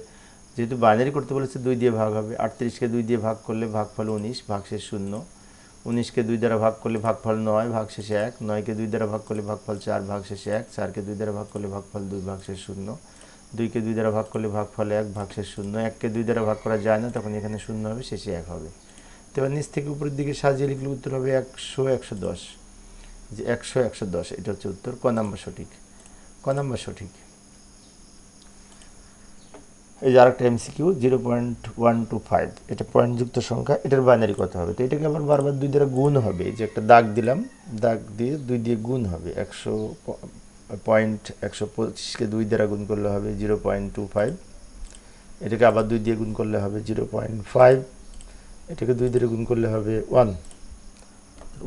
যেহেতু বাইনারি করতে বলেছে 2 দিয়ে ভাগ হবে। 38কে 2 দিয়ে ভাগ করলে ভাগফল 19, ভাগশেষ 0। 19কে 2 দ্বারা ভাগ করলে ভাগফল 9, ভাগশেষে 1। 9কে 2 দ্বারা ভাগ করলে ভাগফল 4, ভাগশেষে 1। 4কে 2 দ্বারা ভাগ করলে ভাগফল 2, ভাগশেষ 0। 2কে 2 দ্বারা ভাগ করলে ভাগফল 1, ভাগশেষ 0। 1কে 2 দ্বারা ভাগ করা যায় না, তখন এখানে 0 হবে, শেষে 1 হবে। তো এবার নিচ থেকে উপরের দিকে সাজিয়ে লিখলে উত্তর হবে 100, 110। যে 100, 110, এটা হচ্ছে উত্তর। ক নাম্বার সঠিক? ক নাম্বার সঠিক। এই যে আরেকটা এমসিকিউ, 0.125, এটা পয়েন্টযুক্ত সংখ্যা, এটার বাইনারি কত হবে? তো এটাকে আবার বারবার 2 দ্বারা গুণ হবে। এই যে একটা দাগ দিলাম, দাগ দিয়ে 2 দিয়ে গুণ হবে। 125কে 2 দ্বারা গুণ করলে হবে 0.25। এটাকে আবার 2 দিয়ে গুণ করলে হবে 0.5। এটাকে 2 দিয়ে গুণ করলে হবে 1।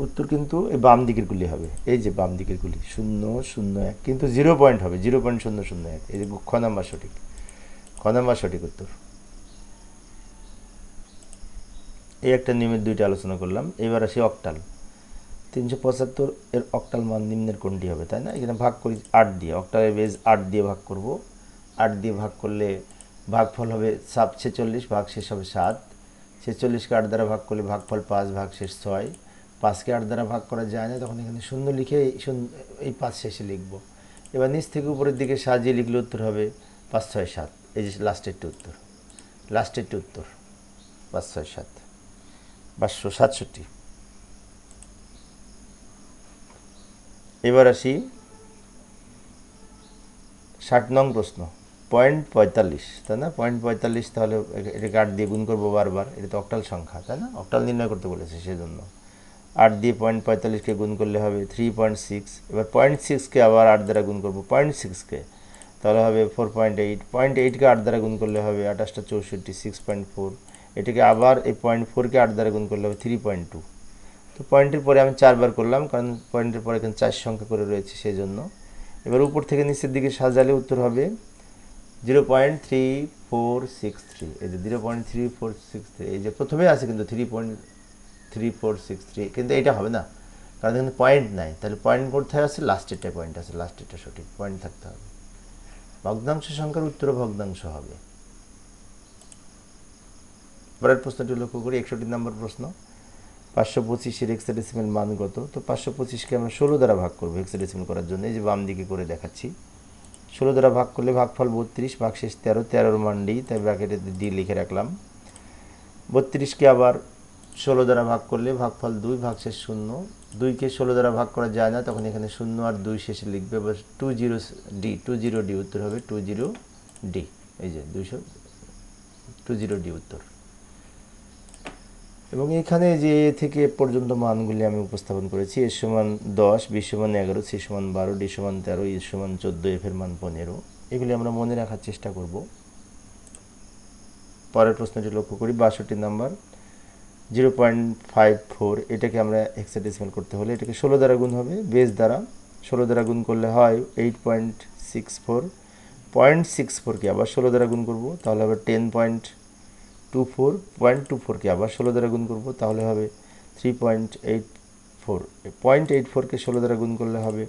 উত্তর কিন্তু এই বাম দিকের গুলি হবে, এই যে বাম দিকের গুলি 001, কিন্তু 0 পয়েন্ট হবে 0.001। এই যে খ নাম্বার সঠিক। খ নাম্বার সঠিক উত্তর। এই একটা নিয়মের 2টা আলোচনা করলাম। এবার আসি অক্টাল। 375 এর অক্টাল মান নিম্নের কোনটি হবে, তাই না? এখানে ভাগ করি 8 দিয়ে, অক্টালের বেজ 8 দিয়ে ভাগ করব। 8 দিয়ে ভাগ করলে ভাগফল হবে 46, ভাগশেষ হবে 7। 46কে 8 দ্বারা ভাগ করলে ভাগফল 5, ভাগশেষ 6। 5কে 8 দ্বারা ভাগ করা যায় না, তখন এখানে 0 লিখে এই 5 শেষে লিখব। এবার নিচ থেকে উপরের দিকে সাজিয়ে লিখলে উত্তর হবে 5, 6, 7। এই যে লাস্টেরটি উত্তর, লাস্টেরটি উত্তর 5, 6, 7, 567। এবার আসি 60 নং প্রশ্ন, 0.45, তাই না? 0.45, তাহলে এটাকে 8 দিয়ে গুণ করবো বারবার, এটা তো অক্টাল সংখ্যা, তাই না? অক্টাল নির্ণয় করতে বলেছে, সেজন্য 8 দিয়ে 0.45কে গুণ করলে হবে 3.6। এবার 0.6কে আবার 8 দ্বারা গুণ করবো, 0.6কে, তাহলে হবে 4.8। 0.8কে 8 দ্বারা গুণ করলে হবে 28টা 64, 6.4। এটাকে আবার এই 0.4কে 8 দ্বারা গুণ করলে হবে 3.2। তো পয়েন্টের পরে আমি 4 বার করলাম, কারণ পয়েন্টের পরে এখানে 4 সংখ্যা করে রয়েছে, সেই জন্য। এবার উপর থেকে নিচের দিকে সাজালে উত্তর হবে 0.3463। এই যে 0.3463, এই যে প্রথমে আছে কিন্তু 3.3463, কিন্তু এটা হবে না, কারণ এখানে পয়েন্ট নাই। তাহলে পয়েন্ট কোথায় আছে? লাস্টেরটায় পয়েন্ট আছে, লাস্টেরটা সঠিক, পয়েন্ট থাকতে হবে। ভগ্নাংশ সংখ্যার উত্তর ভগ্নাংশ হবে। পরের প্রশ্নটি লক্ষ্য করি, 61 নম্বর প্রশ্ন। 525-এর হেক্সাডেসিমাল মান কত? তো 525কে আমরা 16 দ্বারা ভাগ করবো হেক্সাডেসিমাল করার জন্য। এই যে বাম দিকে করে দেখাচ্ছি, 16 দ্বারা ভাগ করলে ভাগফল 32, ভাগশেষ 13, 13-র মান ডি, তাই ব্র্যাকেটে ডি লিখে রাখলাম। 32কে আবার 16 দ্বারা ভাগ করলে ভাগফল 2, ভাগশেষ 0। 2কে 16 দ্বারা ভাগ করা যায় না, তখন এখানে 0 আর 2 শেষে লিখবে। এবার 20D, উত্তর হবে 20D। এই যে 20D উত্তর। এবং এখানে যে থেকে পর্যন্ত মানগুলি আমি উপস্থাপন করেছি, এর সমান 10, বি সমান 11, সি সমান 12, ডি সমান 13, ই সমান 14, এফ এর মান 15। এগুলি আমরা মনে রাখার চেষ্টা করব। পরের প্রশ্নটি লক্ষ্য করি, 62 নাম্বার, 0.54। এটাকে আমরা হেক্সাডেসিমাল করতে হলে এটাকে 16 দ্বারা গুণ হবে, বেস দ্বারা 16 দ্বারা গুণ করলে হয় 8.64। 0.64কে আবার 16 দ্বারা গুণ করব, তাহলে হবে 10.24। 0.24কে আবার 16 দ্বারা গুণ করব, তাহলে হবে 3.84। 0.84কে 16 দ্বারা গুণ করলে হবে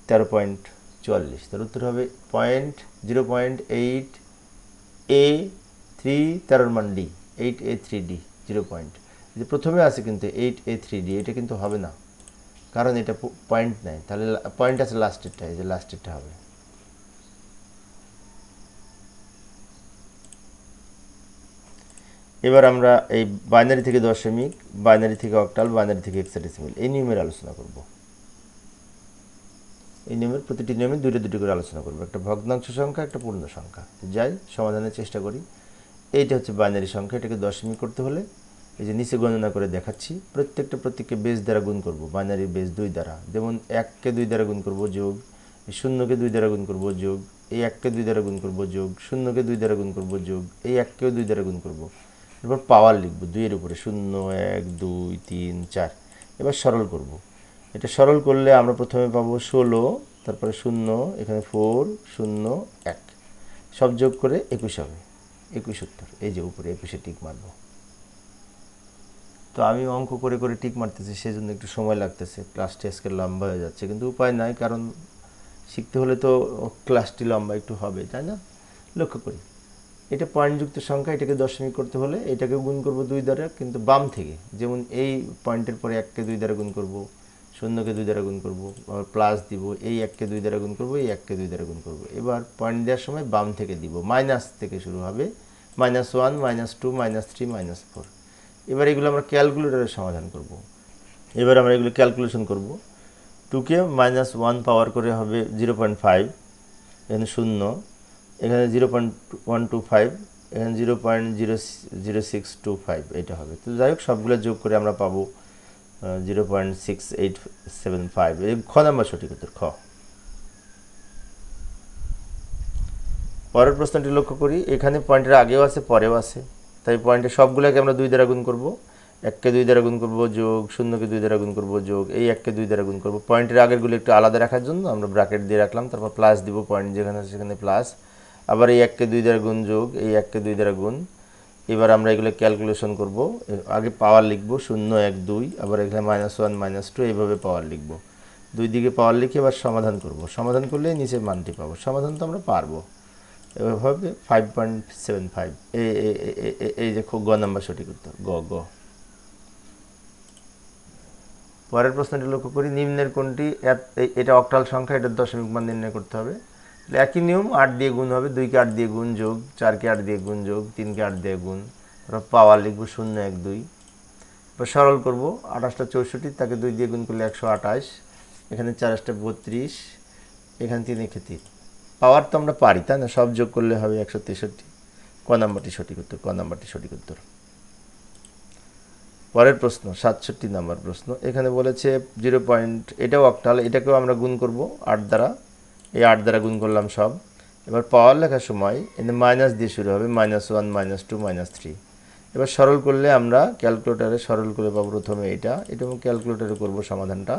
13.44। তার উত্তর হবে 0.8A3, 13-র মান ডি, 8A3D, 0. যে প্রথমে আছে কিন্তু 8A3D, এটা কিন্তু হবে না, কারণ এটা পয়েন্ট নেই। তাহলে পয়েন্ট আছে লাস্টেরটা, এই যে লাস্টেরটা হবে। এবার আমরা এই বাইনারি থেকে দশমিক, বাইনারি থেকে অক্টাল, বাইনারি থেকে হেক্সাডেসিমাল, এই নিয়মের আলোচনা করব। এই নিয়মের প্রতিটি নিয়মে দুটো করে আলোচনা করব, একটা ভগ্নাংশ সংখ্যা, একটা পূর্ণ সংখ্যা। যাই সমাধানের চেষ্টা করি। এইটা হচ্ছে বাইনারি সংখ্যা, এটাকে দশমিক করতে হলে এই যে নিচে গণনা করে দেখাচ্ছি, প্রত্যেককে বেস দ্বারা গুণ করব, বাইনারির বেস 2 দ্বারা। যেমন 1কে 2 দ্বারা গুণ করব, যোগ, 0কে 2 দ্বারা গুণ করব, যোগ, এই 1কে 2 দ্বারা গুণ করব, যোগ, 0কে 2 দ্বারা গুণ করব, যোগ, এই 1কেও 2 দ্বারা গুণ করব। এরপর পাওয়ার লিখব 2 এর উপরে, 0, 1, 2, 3, 4। এবার সরল করব। এটা সরল করলে আমরা প্রথমে পাবো 16, তারপরে 0, এখানে 4, 0, 1, সব যোগ করে 21 হবে, 21 উত্তর। এই যে উপরে 21-এ টিক মারব। তো আমি অঙ্ক করে করে টিক মারতেছি, সেই জন্য একটু সময় লাগতেছে, ক্লাসটি আজকে লম্বা হয়ে যাচ্ছে, কিন্তু উপায় নাই, কারণ শিখতে হলে তো ক্লাসটি লম্বা একটু হবে, তাই না? লক্ষ্য করি, এটা পয়েন্টযুক্ত সংখ্যা, এটাকে দশমিক করতে হলে এটাকে গুণ করব 2 দ্বারা, কিন্তু বাম থেকে। যেমন এই পয়েন্টের পরে 1কে 2 দ্বারা গুণ করব, 0কে 2 দ্বারা গুণ করব, আবার প্লাস দিব, এই 1কে 2 দ্বারা গুণ করব, এই 1কে 2 দ্বারা গুণ করব। এবার পয়েন্ট দেওয়ার সময় বাম থেকে দিব, মাইনাস থেকে শুরু হবে, -1, -2, -3, -4। এবার এগুলো আমরা ক্যালকুলেটরে সমাধান করব। এবার আমরা এগুলো ক্যালকুলেশন করব। 2কে -1 পাওয়ার করে হবে 0.5, এখানে 0, এখানে 0.125, এখানে 0.0625, এটা হবে। তো যাই হোক, সবগুলো যোগ করে আমরা পাবো 0.6875। এই খ নাম্বার সঠিক উত্তর, খ। পরের প্রশ্নটি লক্ষ্য করি, এখানে পয়েন্টের আগেও আছে, পরেও আছে, তাই পয়েন্টের সবগুলোকে আমরা 2 দ্বারা গুণ করব। 1কে 2 দ্বারা গুণ করব, যোগ, 0কে 2 দ্বারা গুণ করব, যোগ, এই 1কে 2 দ্বারা গুণ করব। পয়েন্টের আগেরগুলো একটু আলাদা রাখার জন্য আমরা ব্র্যাকেট দিয়ে রাখলাম, তারপর প্লাস দিব, পয়েন্ট যেখানে আছে সেখানে প্লাস, আবার এই 1কে 2 দ্বারা গুণ, যোগ, এই 1কে 2 দ্বারা গুণ। এবার আমরা এগুলো ক্যালকুলেশন করব। আগে পাওয়ার লিখব 0, 1, 2, আবার এখানে -1, -2, এইভাবে পাওয়ার লিখব। দুই দিকে পাওয়ার লিখে এবার সমাধান করব। সমাধান করলে নিচের মানটি পাবো। সমাধান তো আমরা পারবো। এবার হবে 5.75। এই যে গ নাম্বার সঠিক উত্তর, গ। পরের প্রশ্নটি লক্ষ্য করি, নিম্নের কোনটি, এটা অক্টাল সংখ্যা, এটার দশমিক মান নির্ণয় করতে হবে। একই নিয়ম, 8 দিয়ে গুণ হবে, 2কে 8 দিয়ে গুণ, যোগ, 4কে 8 দিয়ে গুণ, যোগ, 3কে 8 দিয়ে গুণ, পাওয়ার লিখব 0, 1, 2। এবার সরল করব, 28টা 64, তাকে 2 দিয়ে গুণ করলে 128, এখানে 4 × 32, এখানে 3 × 3। পাওয়ার তো আমরা পারি, তাই না? সব যোগ করলে হবে 163। ক নাম্বারটি সঠিক উত্তর, ক নাম্বারটি সঠিক উত্তর। পরের প্রশ্ন 67 নাম্বার প্রশ্ন। এখানে বলেছে 0 পয়েন্ট, এটাও অক্টাল, এটাকেও আমরা গুণ করব 8 দ্বারা। এই 8 দ্বারা গুণ করলাম সব। এবার পাওয়ার লেখার সময় এখানে মাইনাস দিয়ে শুরু হবে, -1 -2 -3। এবার সরল করলে আমরা ক্যালকুলেটারে সরল করে পাবো প্রথমে এটা এবং ক্যালকুলেটারে করব সমাধানটা,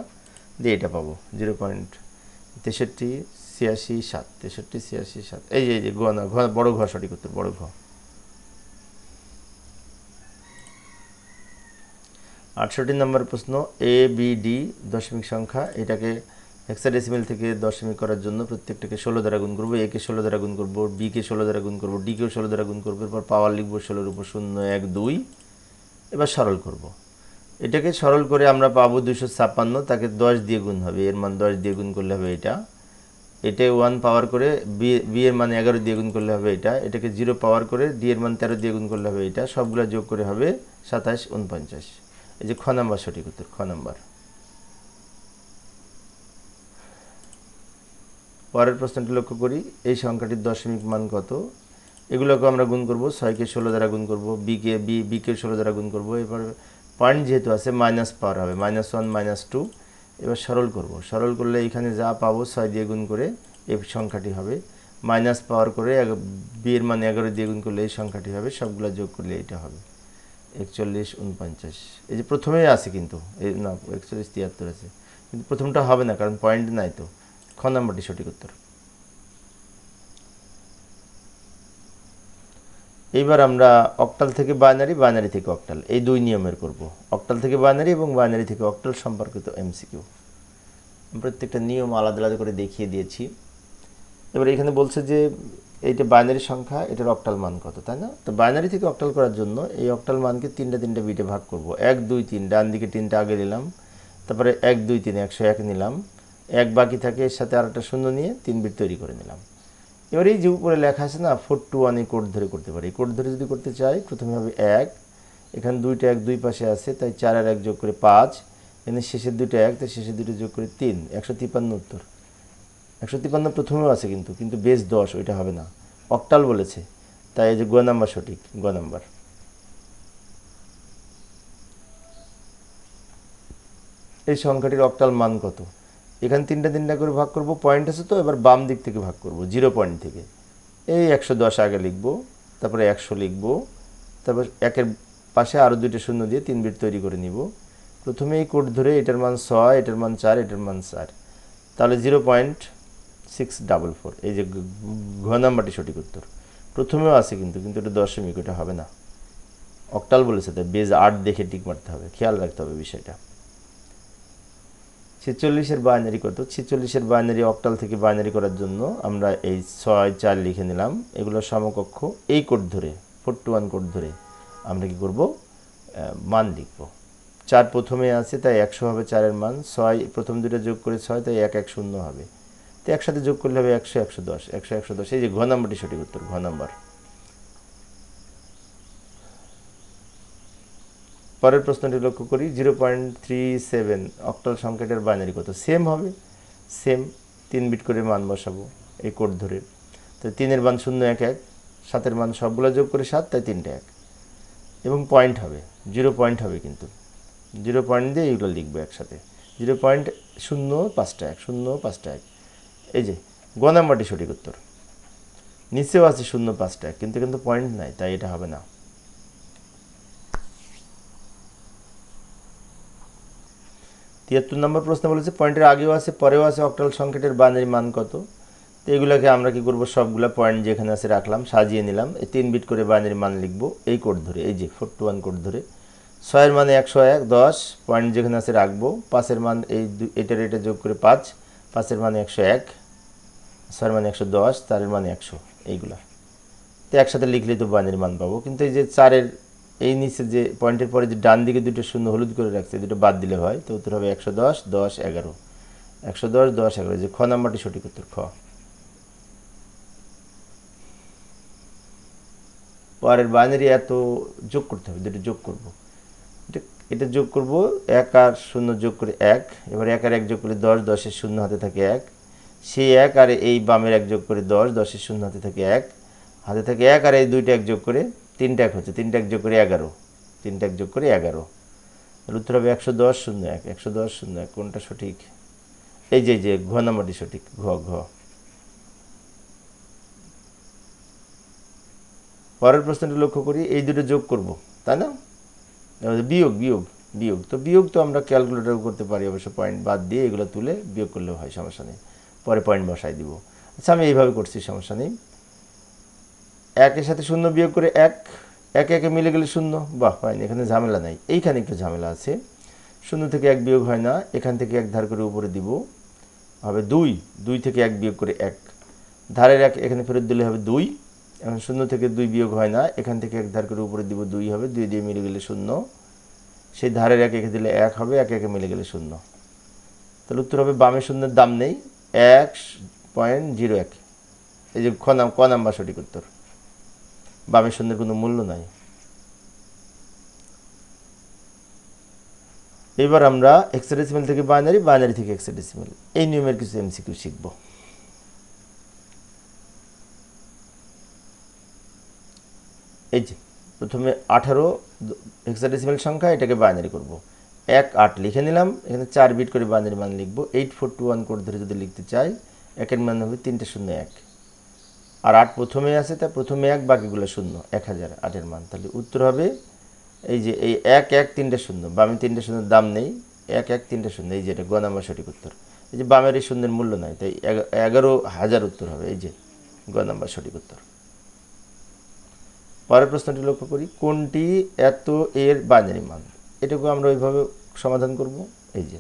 দিয়ে এটা পাবো 0.63 86 7, 63 86 7। এই যে ঘ না, বড় ঘ সঠিক উত্তর, বড় ঘ। 68 নম্বর প্রশ্ন। এ বি ডি দশমিক সংখ্যা, এটাকে হেক্সাডেসিমেল থেকে দশমিক করার জন্য প্রত্যেকটাকে 16 দ্বারা গুণ করবো। এ কে 16 দ্বারা গুণ করবো, বি কে 16 দ্বারা গুণ করবো, ডি কেও 16 দ্বারা গুণ করবো। এরপর পাওয়ার লিখবো 16 উপর 0 1 2। এবার সরল করব। এটাকে সরল করে আমরা পাবো 256, তাকে 10 দিয়ে গুণ হবে, এর মান 10 দিয়ে গুণ করলে হবে এটা। এটা 1 পাওয়ার করে বি এর মান 11 দিয়ে গুণ করলে হবে এটা। এটাকে 0 পাওয়ার করে ডি এর মান 13 দিয়ে গুণ করলে হবে এটা। সবগুলো যোগ করে হবে 27 49। এই যে খ নাম্বার সঠিক উত্তর, খ নাম্বার। পরের প্রশ্নটি লক্ষ্য করি। এই সংখ্যাটির দশমিক মান কত? এগুলোকে আমরা গুণ করব, 6 কে 16 দ্বারা গুণ করব, বি কে 16 দ্বারা গুণ করব। এবার পয়েন্ট যেহেতু আছে মাইনাস পাওয়ার হবে, -1 -2। এবার সরল করব, সরল করলে এখানে যা পাবো 6 দিয়ে গুণ করে এই সংখ্যাটি হবে। মাইনাস পাওয়ার করে বি এর মান 11 দিয়ে গুণ করলে এই সংখ্যাটি হবে। সবগুলো যোগ করলে এটা হবে 41 49। এই যে প্রথমেই আছে কিন্তু, এই না 41 73 আছে, কিন্তু প্রথমটা হবে না কারণ পয়েন্ট নাই। তো খ নাম্বারটি সঠিক উত্তর। এইবার আমরা অক্টাল থেকে বাইনারি, বাইনারি থেকে অক্টাল, এই দুই নিয়মের করব। অক্টাল থেকে বাইনারি এবং বাইনারি থেকে অক্টাল সম্পর্কিত এমসিকিউ। প্রত্যেকটা নিয়ম আলাদা আলাদা করে দেখিয়ে দিয়েছি। এবার এখানে বলছে যে এইটা বাইনারি সংখ্যা, এটার অক্টাল মান কত, তাই না? তো বাইনারি থেকে অক্টাল করার জন্য এই অক্টাল মানকে তিনটা বিটে ভাগ করব। 1 2 3, ডান দিকে 3টা আগে নিলাম, তারপরে 1 2 3 101 নিলাম, 1 বাকি থাকে, এর সাথে আরেকটা শূন্য নিয়ে 3 বিট তৈরি করে নিলাম। এবার এই যে উপরে লেখা আছে না 4 to 1, এই কোড ধরে করতে পারি। কোড ধরে যদি করতে চাই প্রথমে হবে 1, এখানে দুইটা 1 দুই পাশে আছে, তাই 4 আর 1 যোগ করে 5, এখানে শেষের দুইটা 1, তাই শেষের দুটো যোগ করে 3, 153 উত্তর। 153 প্রথমেও আছে কিন্তু বেস 10, ওইটা হবে না, অক্টাল বলেছে, তাই এই যে গ নাম্বার সঠিক, গ নাম্বার। এই সংখ্যাটির অক্টাল মান কত? এখানে তিনটা করে ভাগ করব, পয়েন্ট আছে তো, এবার বাম দিক থেকে ভাগ করব, 0 পয়েন্ট থেকে। এই 110 আগে লিখব, তারপরে 100 লিখব, তারপর 1-এর পাশে আরও দুইটা শূন্য দিয়ে 3 বিট তৈরি করে নিব। প্রথমে এই কোড ধরে এটার মান 6, এটার মান 4, এটার মান 4, তাহলে 0.644। এই যে ঘ নাম্বারটি সঠিক উত্তর। প্রথমেও আছে কিন্তু এটা দশমিক, ওটা হবে না, অক্টাল বলেছে, তাই বেজ 8 দেখে টিক মারতে হবে, খেয়াল রাখতে হবে বিষয়টা। 46-এর বাইনারি কত? 46-এর বাইনারি অক্টাল থেকে বাইনারি করার জন্য আমরা এই 6 4 লিখে নিলাম, এগুলো সমকক্ষ। এই কোড ধরে 4 to 1 কোড ধরে আমরা কি করব, মান লিখব। 4 প্রথমে আছে তাই 100 হবে 4-এর মান, 6 প্রথম দুটো যোগ করে 6, তাই 1 1 0 হবে, তো একসাথে যোগ করলে হবে 100 110, 100 110। এই যে ঘ নাম্বারটি সঠিক উত্তর, ঘ নাম্বার। পরের প্রশ্নটি লক্ষ্য করি। 0.37 অক্টাল সংখ্যাটার বাইনারি কত? সেম হবে, সেম 3 বিট করে মান বসাবো এই কোড ধরে। তো 3-এর মান 0 1 1, 7-এর মান সবগুলো যোগ করে 7, তাই 3টা 1, এবং পয়েন্ট হবে 0 পয়েন্ট হবে, কিন্তু 0 পয়েন্ট দিয়ে এইগুলো লিখবো একসাথে, 0.05 1 0 5 1। এই যে গ নাম্বারটি সঠিক উত্তর। নিচেও আছে 0 5 1, কিন্তু পয়েন্ট নাই, তাই এটা হবে না। 73 নম্বর প্রশ্ন বলেছে পয়েন্টের আগেও আছে পরেও আছে অক্টাল সংখ্যাটির বাইনারি মান কত? তো এগুলোকে আমরা কি করব, সবগুলা পয়েন্ট যেখানে আছে রাখলাম, সাজিয়ে নিলাম, এই 3 বিট করে বাইনারি মান লিখব এই কোড ধরে, এই যে 4 to 1 কোড ধরে। 6-এর মানে 101 10, পয়েন্ট যেখানে আছে রাখবো। 5-এর মান এই এটা যোগ করে 5, 5-এর মানে 101, 6-এর মানে 110, 4-এর মানে 100, এইগুলা তো একসাথে লিখলেই তো বাইনারি মান পাবো। কিন্তু এই যে 4-এর এই নিচে যে পয়েন্টের পরে যে ডান দিকে দুটো শূন্য হলুদ করে রাখছে, দুটো বাদ দিলে হয়, তো উত্তর হবে 110 10 11, 110 10 11। যে খ নাম্বারটি সঠিক উত্তর, খ। পরের বাইনারি এত যোগ করতে হবে, দুটো যোগ করব, এটা এটা যোগ করব, 1 আর 0 যোগ করে 1, এবার 1 আর 1 যোগ করে 10, 10-এর 0 হাতে থাকে 1, সেই 1 আর এই বামের 1 যোগ করে 10, 10-এর 0 হাতে থাকে 1, হাতে থাকে 1 আর এই দুইটা 1 যোগ করে 3টা 1 হচ্ছে, 3টা 1 যোগ করে 11, 3টা 1 যোগ করে 11, এর উত্তর হবে 110, 01, 110, 01। কোনটা সঠিক? এই যে ঘ নাম্বারটি সঠিক, ঘ। পরের প্রশ্নটি লক্ষ্য করি, এই দুটো যোগ করব, তাই না? বিয়োগ তো বিয়োগ তো আমরা ক্যালকুলেটর করতে পারি, অবশ্য পয়েন্ট বাদ দিয়ে এগুলো তুলে বিয়োগ করলেও হয়, সমস্যা নেই, পরে পয়েন্ট বসাই দিব। আচ্ছা, আমি এইভাবে করছি, সমস্যা নেই। 1-এর সাথে 0 বিয়োগ করে 1, 1 মিলে গেলে 0, বাহ, হয়নি, এখানে ঝামেলা নাই, এইখানে একটু ঝামেলা আছে, 0 থেকে 1 বিয়োগ হয় না, এখান থেকে 1 ধার করে উপরে দিব, হবে 2, 2 থেকে 1 বিয়োগ করে 1, ধারের 1 এখানে ফেরত দিলে হবে 2, এখন 0 থেকে 2 বিয়োগ হয় না, এখান থেকে 1 ধার করে উপরে দিব, 2 হবে, 2 দিয়ে মিলে গেলে 0, সেই ধারের 1 একে দিলে 1 হবে, 1 মিলে গেলে 0, তাহলে উত্তর হবে বামে 0-এর দাম নেই, 1.01। এই যে ক নাম্বার সঠিক উত্তর, বামে 0-এর কোনো মূল্য নাই। এবার আমরা হেক্সাডেসিমাল থেকে বাইনারি, বাইনারি থেকে হেক্সাডেসিমাল, এই নিয়মের কিছু এমসিকিউ শিখব। এই যে প্রথমে 18 হেক্সাডেসিমাল সংখ্যা, এটাকে বাইনারি করব, 1, 8 লিখে নিলাম, এখানে 4 বিট করে বাইনারি মান লিখব, 8421 কোড ধরে যদি লিখতে চাই, 1-এর মান হবে 3টে 0 1, আর 8 প্রথমে আছে, তাই প্রথমে 1, বাকিগুলো 0, 1000 8-এর মান, তাহলে উত্তর হবে এই যে এই 1 1 3টে 0, বামে 3টে 0-এর দাম নেই, 1 1 3টে 0, এই যে এটা গ নাম্বার সঠিক উত্তর। এই যে বামের এই 0-এর মূল্য নাই, তাই 11,000 উত্তর হবে, এই যে গ নাম্বার সঠিক উত্তর। পরের প্রশ্নটি লক্ষ্য করি, কোনটি এত এর বাইনারি মান? এটাকে আমরা ওইভাবে সমাধান করব, এই যে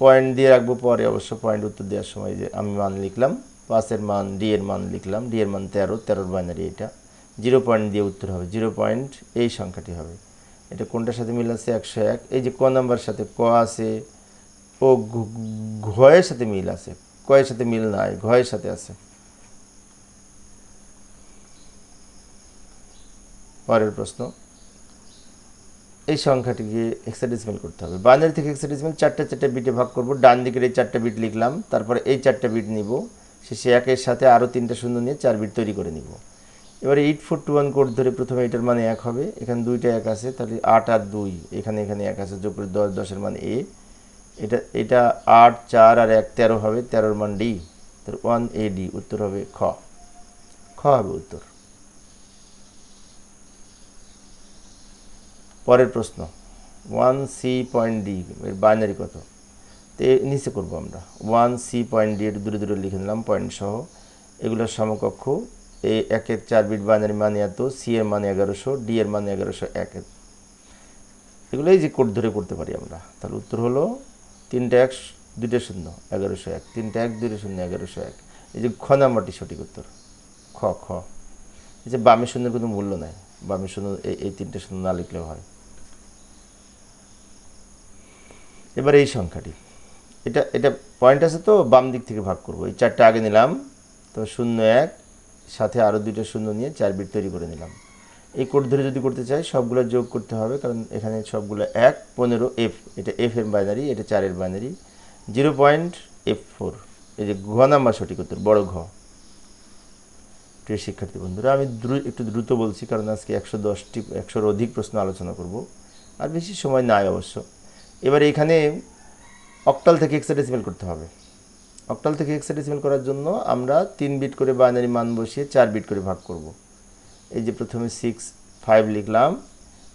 পয়েন্ট দিয়ে রাখবো পরে, অবশ্য পয়েন্ট উত্তর দেওয়ার সময় যে আমি মান লিখলাম, 5-এর মান, ডি এর মান লিখলাম, ডি এর মান 13, 13-এর বাইনারি এটা, 0 পয়েন্ট দিয়ে উত্তর হবে 0 পয়েন্ট, এই সংখ্যাটি হবে। এটা কোনটার সাথে মিল আছে? 101। এই যে ক নাম্বার সাথে ক আছে, ও ঘয়ের সাথে মিল আছে, কয়ের সাথে মিল নাই, ঘয়ের সাথে আছে। পরের প্রশ্ন, এই সংখ্যাটিকে হেক্সাডেসিমাল করতে হবে। বাইনারি থেকে হেক্সাডেসিমাল 4টে বিটে ভাগ করব, ডান দিকের এই 4টে বিট লিখলাম, তারপরে এই 4টে বিট নিব, শেষে 1-এর সাথে আরও 3টে 0 নিয়ে 4 বিট তৈরি করে নিব। এবারে 8421 কোড ধরে প্রথমে এটার মানে 1 হবে, এখানে 2টা 1 আছে, তাহলে 8 আর 2, এখানে 1 আছে, যোগ করে 10, 10-এর মান এ, এটা 8 4 আর 1 13 হবে, 13-এর মান ডি, তাহলে 1 AD, উত্তর হবে খ হবে উত্তর। পরের প্রশ্ন, 1C.D এর বাইনারি কত? তো নিচে করবো আমরা 1C.D, একটু দূরে দূরে লিখে নিলাম পয়েন্ট সহ, এগুলোর সমকক্ষ, এ 1-এর 4 বিট বাইনারি মান এত, সি এর মান 1100, ডি এর মান 1101, এগুলো এই যে কোড ধরে করতে পারি আমরা। তাহলে উত্তর হলো 3টা 1 2টে 0 1101, 3টা 1 2টে 0 1101, এই যে খ নাম্বারটি সঠিক উত্তর, খ। এই যে বামে 0-এর কোনো মূল্য নাই, বামে 0 এই 3টে 0 না লিখলেও হয়। এবার এই সংখ্যাটি, এটা পয়েন্ট আছে তো, বাম দিক থেকে ভাগ করব, এই 4টা আগে নিলাম, তো 0 1, সাথে আরও 2টে 0 নিয়ে 4 বিট তৈরি করে নিলাম। এই কোড ধরে যদি করতে চাই, সবগুলো যোগ করতে হবে, কারণ এখানে সবগুলো 1 15 F, এটা F এর বাইনারি, এটা 4-এর বাইনারি, 0.F4, এই যে ঘ নাম্বার সঠিক উত্তর, বড় ঘ। প্রিয় শিক্ষার্থী বন্ধুরা, আমি একটু দ্রুত বলছি, কারণ আজকে 110-100-এর অধিক প্রশ্ন আলোচনা করব, আর বেশি সময় নাই অবশ্য। এবার এখানে অক্টাল থেকে হেক্সাডেসিমাল করতে হবে। অক্টাল থেকে হেক্সাডেসিমাল করার জন্য আমরা 3 বিট করে বাইনারি মান বসিয়ে 4 বিট করে ভাগ করব। এই যে প্রথমে 6 5 লিখলাম,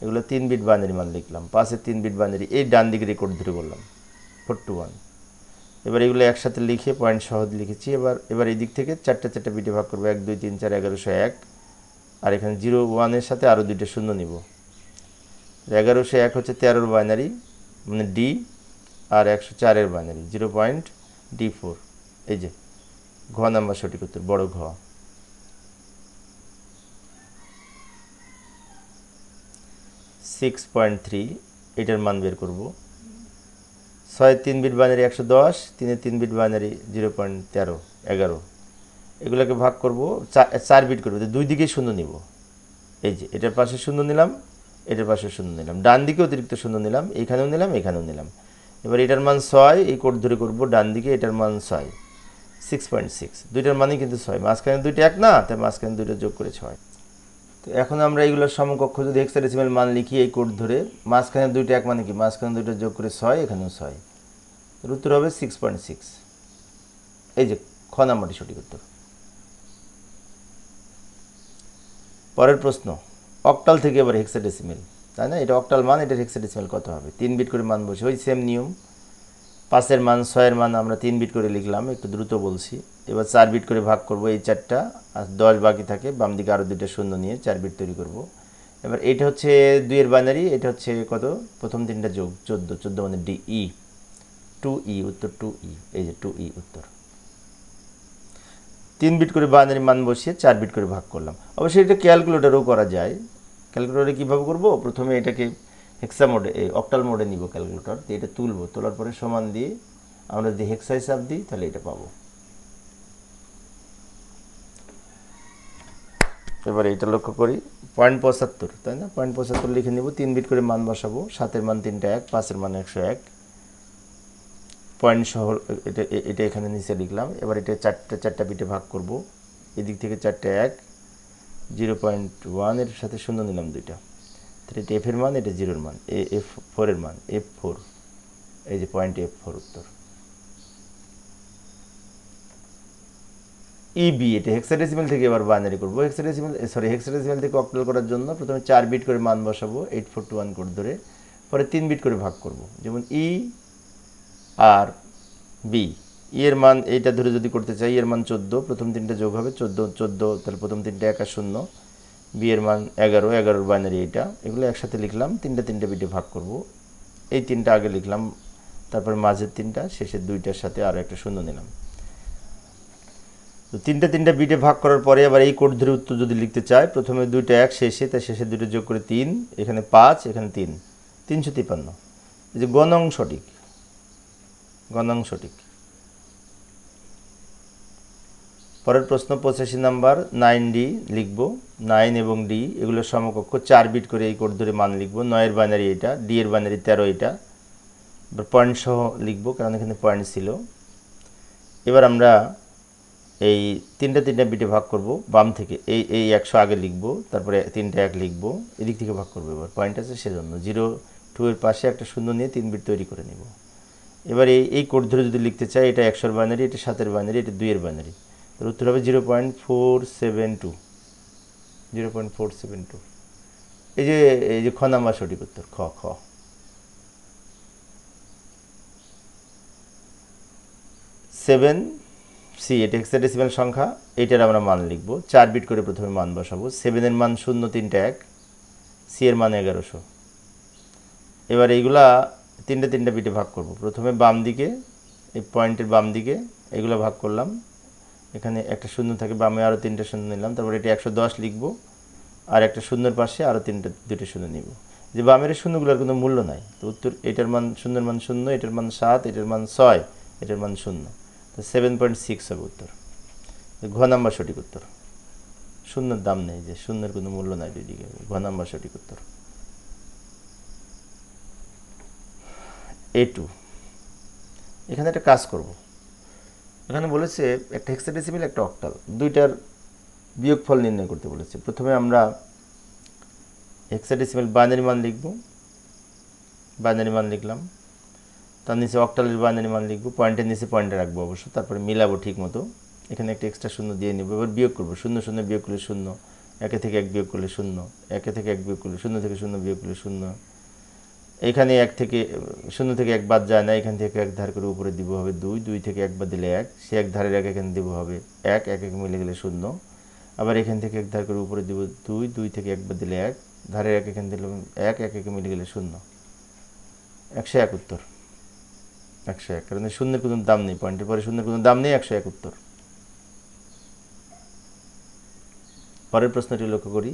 এগুলো 3 বিট বাইনারি মান লিখলাম, 5-এর 3 বিট বাইনারি, এই ডান দিকে রেকর্ড ধরে বললাম 421। এবার এগুলো একসাথে লিখে পয়েন্ট সহ লিখেছি। এবার এই দিক থেকে 4টে বিটে ভাগ করবো, 1 2 3 4 1101, আর এখানে 0 1-এর সাথে আরও 2টে 0 নিব। 1101 হচ্ছে 13-এর বাইনারি, মানে ডি, আর 104-এর বাইনারি 0.D4, এই যে ঘ নাম্বার সঠিক উত্তর, বড় ঘ। 6.3, এটার মান বের করব। 6-এর 3 বিট বাইনারি 110, 3-এর 3 বিট বাইনারি 0.13 11, এগুলোকে ভাগ করব, 4 বিট করবো, দুই দিকে 0 নিব। এই যে এটার পাশে 0 নিলাম, এটার পাশে শূন্য নিলাম, ডান দিকে অতিরিক্ত শূন্য নিলাম, এখানেও নিলাম, এখানেও নিলাম। এবার এটার মান 6, এই কোড ধরে করব, ডান দিকে এটার মান 6, 6.6, দুইটার মানই কিন্তু 6, মাঝখানে দুইটা এক না, তাই মাঝখানে দুইটা যোগ করে 6। তো এখন আমরা এইগুলোর সমকক্ষ যদি হেক্সাডেসিমাল মান লিখি এই কোড ধরে, মাঝখানে দুইটা এক মানে কি, মাঝখানে দুইটা যোগ করে 6, এখানেও 6, উত্তর হবে 6.6। এই যে খ নাম্বারটি সঠিক উত্তর। পরের প্রশ্ন, অক্টাল থেকে এবার হেক্সাডেসিমাল, তাই না? এটা অক্টাল মান, এটার হেক্সাডেসিমাল কত হবে? 3 বিট করে মান বসে, ওই সেম নিয়ম, 5-এর মান 6-এর মান আমরা 3 বিট করে লিখলাম, একটু দ্রুত বলছি। এবার 4 বিট করে ভাগ করব, এই 4টা আর 10 বাকি থাকে, বাম দিকে আরও 2টা শূন্য নিয়ে 4 বিট তৈরি করব। এবার এটা হচ্ছে 2-এর বাইনারি, এটা হচ্ছে কত, প্রথম 3টা যোগ 14, 14 মানে DE, 2E, উত্তর 2E, এই যে 2E উত্তর। 3 বিট করে বাইনারি মান বসিয়ে 4 বিট করে ভাগ করলাম। অবশ্যই এটা ক্যালকুলেটরেও করা যায়। ক্যালকুলেটরে কীভাবে করব, প্রথমে এটাকে হেক্সা মোডে, এই অক্টাল মোডে নিব ক্যালকুলেটর দিয়ে, এটা তুলবো, তোলার পরে সমান দিয়ে আমরা যদি হেক্সা হিসাব দিই তাহলে এটা পাবো। এবার এটা লক্ষ্য করি, 0.75, তাই না? 0.75 লিখে নিব, 3 বিট করে মান বসাবো, 7-এর মান 3টা 1, 5-এর মান 101, পয়েন্ট সহ এটা এটা এখানে নিচে লিখলাম। এবার এটা চারটা বিটে ভাগ করব, এদিক থেকে 4টা 1, 0.1 এর সাথে শূন্য নিলাম 2টা, তাহলে এটা F-এর মান, এটা 0-এর মান, F4-এর মান, F4, এই যে পয়েন্ট F4 উত্তর। EB, এটা হেক্সাডেসিমাল থেকে এবার বাইনারি করব, হেক্সাডেসিমাল থেকে অক্টাল করার জন্য প্রথমে 4 বিট করে মান বসাবো 8421 কোড ধরে, পরে 3 বিট করে ভাগ করব, যেমন E আর B। এর মান এইটা ধরে যদি করতে চাই, এর মান 14, প্রথম 3টা যোগ হবে 14, তাহলে প্রথম 3টা 1 আর 0, B এর মান 11, 11-এর বাইনারি এইটা, এগুলো একসাথে লিখলাম, 3টা বিটে ভাগ করব, এই 3টা আগে লিখলাম, তারপর মাঝের 3টা, শেষের 2টার সাথে আরও একটা শূন্য নিলাম। তো 3টা বিটে ভাগ করার পরে আবার এই কোড ধরে উত্তর যদি লিখতে চাই, প্রথমে 2টা 1 শেষে, তাই শেষে 2টা যোগ করে 3, এখানে 5, এখানে 3, 353। এই যে গণং সঠিক, গণং সঠিক। পরের প্রশ্ন 85 নাম্বার, 9D লিখব, 9 এবং D এগুলোর সমকক্ষ, 4 বিট করে এই কোড ধরে মান লিখব, 9-এর বাইনারি এটা, D এর বাইনারি 13 এটা, এবার পয়েন্ট সহ লিখব কারণ এখানে পয়েন্ট ছিল। এবার আমরা এই 3টা বিটে ভাগ করব, বাম থেকে এই 100 আগে লিখব, তারপরে 3টা 1 লিখব, এদিক থেকে ভাগ করব, এবার পয়েন্ট আছে সেজন্য 02-এর পাশে একটা শূন্য নিয়ে 3 বিট তৈরি করে নেব। এবার এই কোড ধরে যদি লিখতে চাই, এটা 100-এর বাইনারি, এটা 7-এর বাইনারি, এটা 2-এর বাইনারি, তার উত্তর হবে 0.472, 0.472। এই যে খ নাম্বার সঠিক উত্তর, খ খ। 7C, এটা হেক্সাডেসিমাল সংখ্যা, এটার আমরা মান লিখব, 4 বিট করে প্রথমে মান বসাবো, 7-এর মান 0, 3টা 1, C এর মান 1100। এবার এইগুলা 3টা বিটে ভাগ করব, প্রথমে বাম দিকে, এই পয়েন্টের বাম দিকে এইগুলো ভাগ করলাম, এখানে একটা শূন্য থাকে, বামে আরও 3টা শূন্য নিলাম, তারপর এটা 110 লিখব, আর একটা শূন্যের পাশে আরও 2টা শূন্য নিব। যে বামের শূন্যগুলোর কোনো মূল্য নাই, তো উত্তর এটার মান, শূন্যের মান 0, এটার মান 7, এটার মান 6, এটার মান 0, তো 7.6 হবে উত্তর। ঘ নাম্বার সঠিক উত্তর, শূন্যের দাম নেই, যে শূন্যের কোনো মূল্য নাই দুইদিকে, ঘ নাম্বার সঠিক উত্তর। A2, এখানে একটা কাজ করব, এখানে বলেছে একটা হেক্সাডেসিমাল, একটা অক্টাল, দুইটার বিয়োগফল নির্ণয় করতে বলেছে। প্রথমে আমরা হেক্সাডেসিমাল বাইনারি মান লিখব, বাইনারি মান লিখলাম, তার নিচে অক্টালের বাইনারি মান লিখব, পয়েন্টের নিচে পয়েন্টে রাখবো অবশ্য, তারপরে মিলাবো ঠিক মতো, এখানে একটা এক্সট্রা শূন্য দিয়ে নেব। এবার বিয়োগ করবো, 0 বিয়োগ করলে 0, 1 থেকে 1 বিয়োগ করলে 0, 1 থেকে 1 বিয়োগ করলে 0, থেকে 0 বিয়োগ করলে 0, এখানে 0 থেকে 1 বাদ যায় না, এখান থেকে 1 ধার করে উপরে দিব হবে 2, 2 থেকে 1 বাদ দিলে 1, সে 1 ধারের 1 এখানে দিব হবে 1, 1 মিলে গেলে 0, আবার এখান থেকে 1 ধার করে উপরে দিব 2, 2 থেকে 1 বাদ দিলে 1, ধারের 1 এখানে দিলাম 1, 1 মিলে গেলে 0, 101 উত্তর, 101, কারণ শূন্যের কোনো দাম নেই, পয়েন্টের পরে শূন্যের কোনো দাম নেই, 101 উত্তর। পরের প্রশ্নটি লক্ষ্য করি,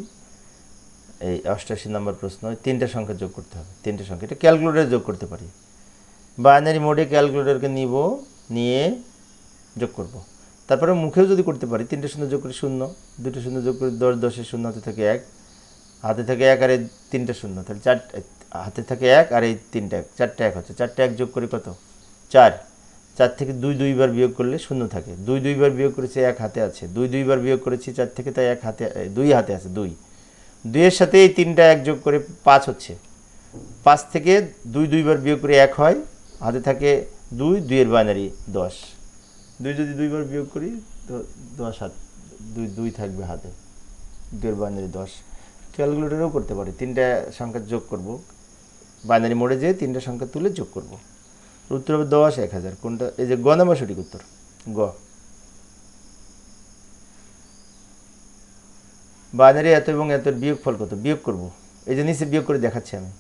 এই 88 নম্বর প্রশ্ন, 3টা সংখ্যা যোগ করতে হবে, 3টা সংখ্যা, এটা ক্যালকুলেটরে যোগ করতে পারি, বাইনারি মোডে ক্যালকুলেটরকে নিয়ে যোগ করব, তারপরে মুখেও যদি করতে পারি, 3টে শূন্য যোগ করে 0, 2টা শূন্য যোগ করে 10, 10-এর শূন্য হতে থাকে 1, হাতে থাকে 1 আর এই 3টা শূন্য, তাহলে 4, হাতে থাকে 1 আর এই 3টা 1, 4টা 1 হচ্ছে, 4টা 1 যোগ করি কত 4, 4 থেকে 2 2বার বিয়োগ করলে শূন্য থাকে, 2 2বার বিয়োগ করেছি 1 হাতে আছে, 2 2বার বিয়োগ করেছি 4 থেকে, তাই 1 হাতে 2 হাতে আছে, 2 2 এর সাথে এই 3টা 1 যোগ করে 5 হচ্ছে, 5 থেকে 2 2বার বিয়োগ করে 1 হয়, হাতে থাকে 2, 2 এর বাইনারি 10, 2 যদি 2বার বিয়োগ করি তো 10 হাত 2 2 থাকবে হাতে, 2 এর বাইনারি 10। ক্যালকুলেটরেও করতে পারি, 3টা সংখ্যা যোগ করব, বাইনারি মোডে যেয়ে 3টা সংখ্যা তুলে যোগ করব, উত্তর হবে 10 1000। কোনটা? এই যে গ নাম্বার সঠিক উত্তর, গ। বাইনারি এত এবং এত বিয়োগ ফল কত? বিয়োগ করব, এই যে নিচে বিয়োগ করে দেখাচ্ছি আমি।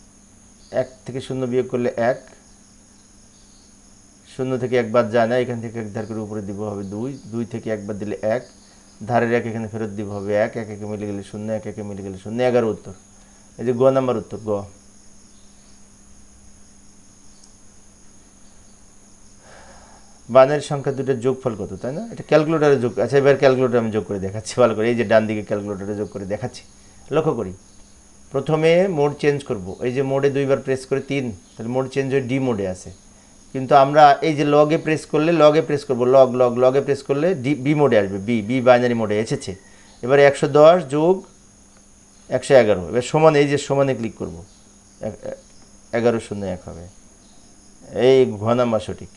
1 থেকে 0 বিয়োগ করলে 1, 0 থেকে 1 বাদ যায় না, এখান থেকে 1 ধার করে উপরে দিব হবে 2, 2 থেকে 1 বাদ দিলে 1, ধারের 1 এখানে ফেরত দিব হবে 1, 1 1 মিলে গেলে 0, 1 1 মিলে গেলে 0, 11 উত্তর। এই যে গ নাম্বার উত্তর, গ। বাইনারি সংখ্যা দুটোর যোগফল কত, তাই না? এটা ক্যালকুলেটরে যোগ, আচ্ছা এবার ক্যালকুলেটরে আমি যোগ করে দেখাচ্ছি ভালো করে, এই যে ডান দিকে ক্যালকুলেটরে যোগ করে দেখাচ্ছি, লক্ষ্য করি। প্রথমে মোড চেঞ্জ করব, এই যে মোডে 2বার প্রেস করে 3, তাহলে মোড চেঞ্জ হয়ে ডি মোডে আছে, কিন্তু আমরা এই যে লগে প্রেস করলে, লগে প্রেস করব, লগ লগ লগে প্রেস করলে ডি বি মোডে আসবে, বি বি বাইনারি মোডে এসেছে। এবারে 110 যোগ 111, এবার সমান, এই যে সমানে ক্লিক করব, 11 0 1 হবে, এই ঘ নাম্বার সঠিক।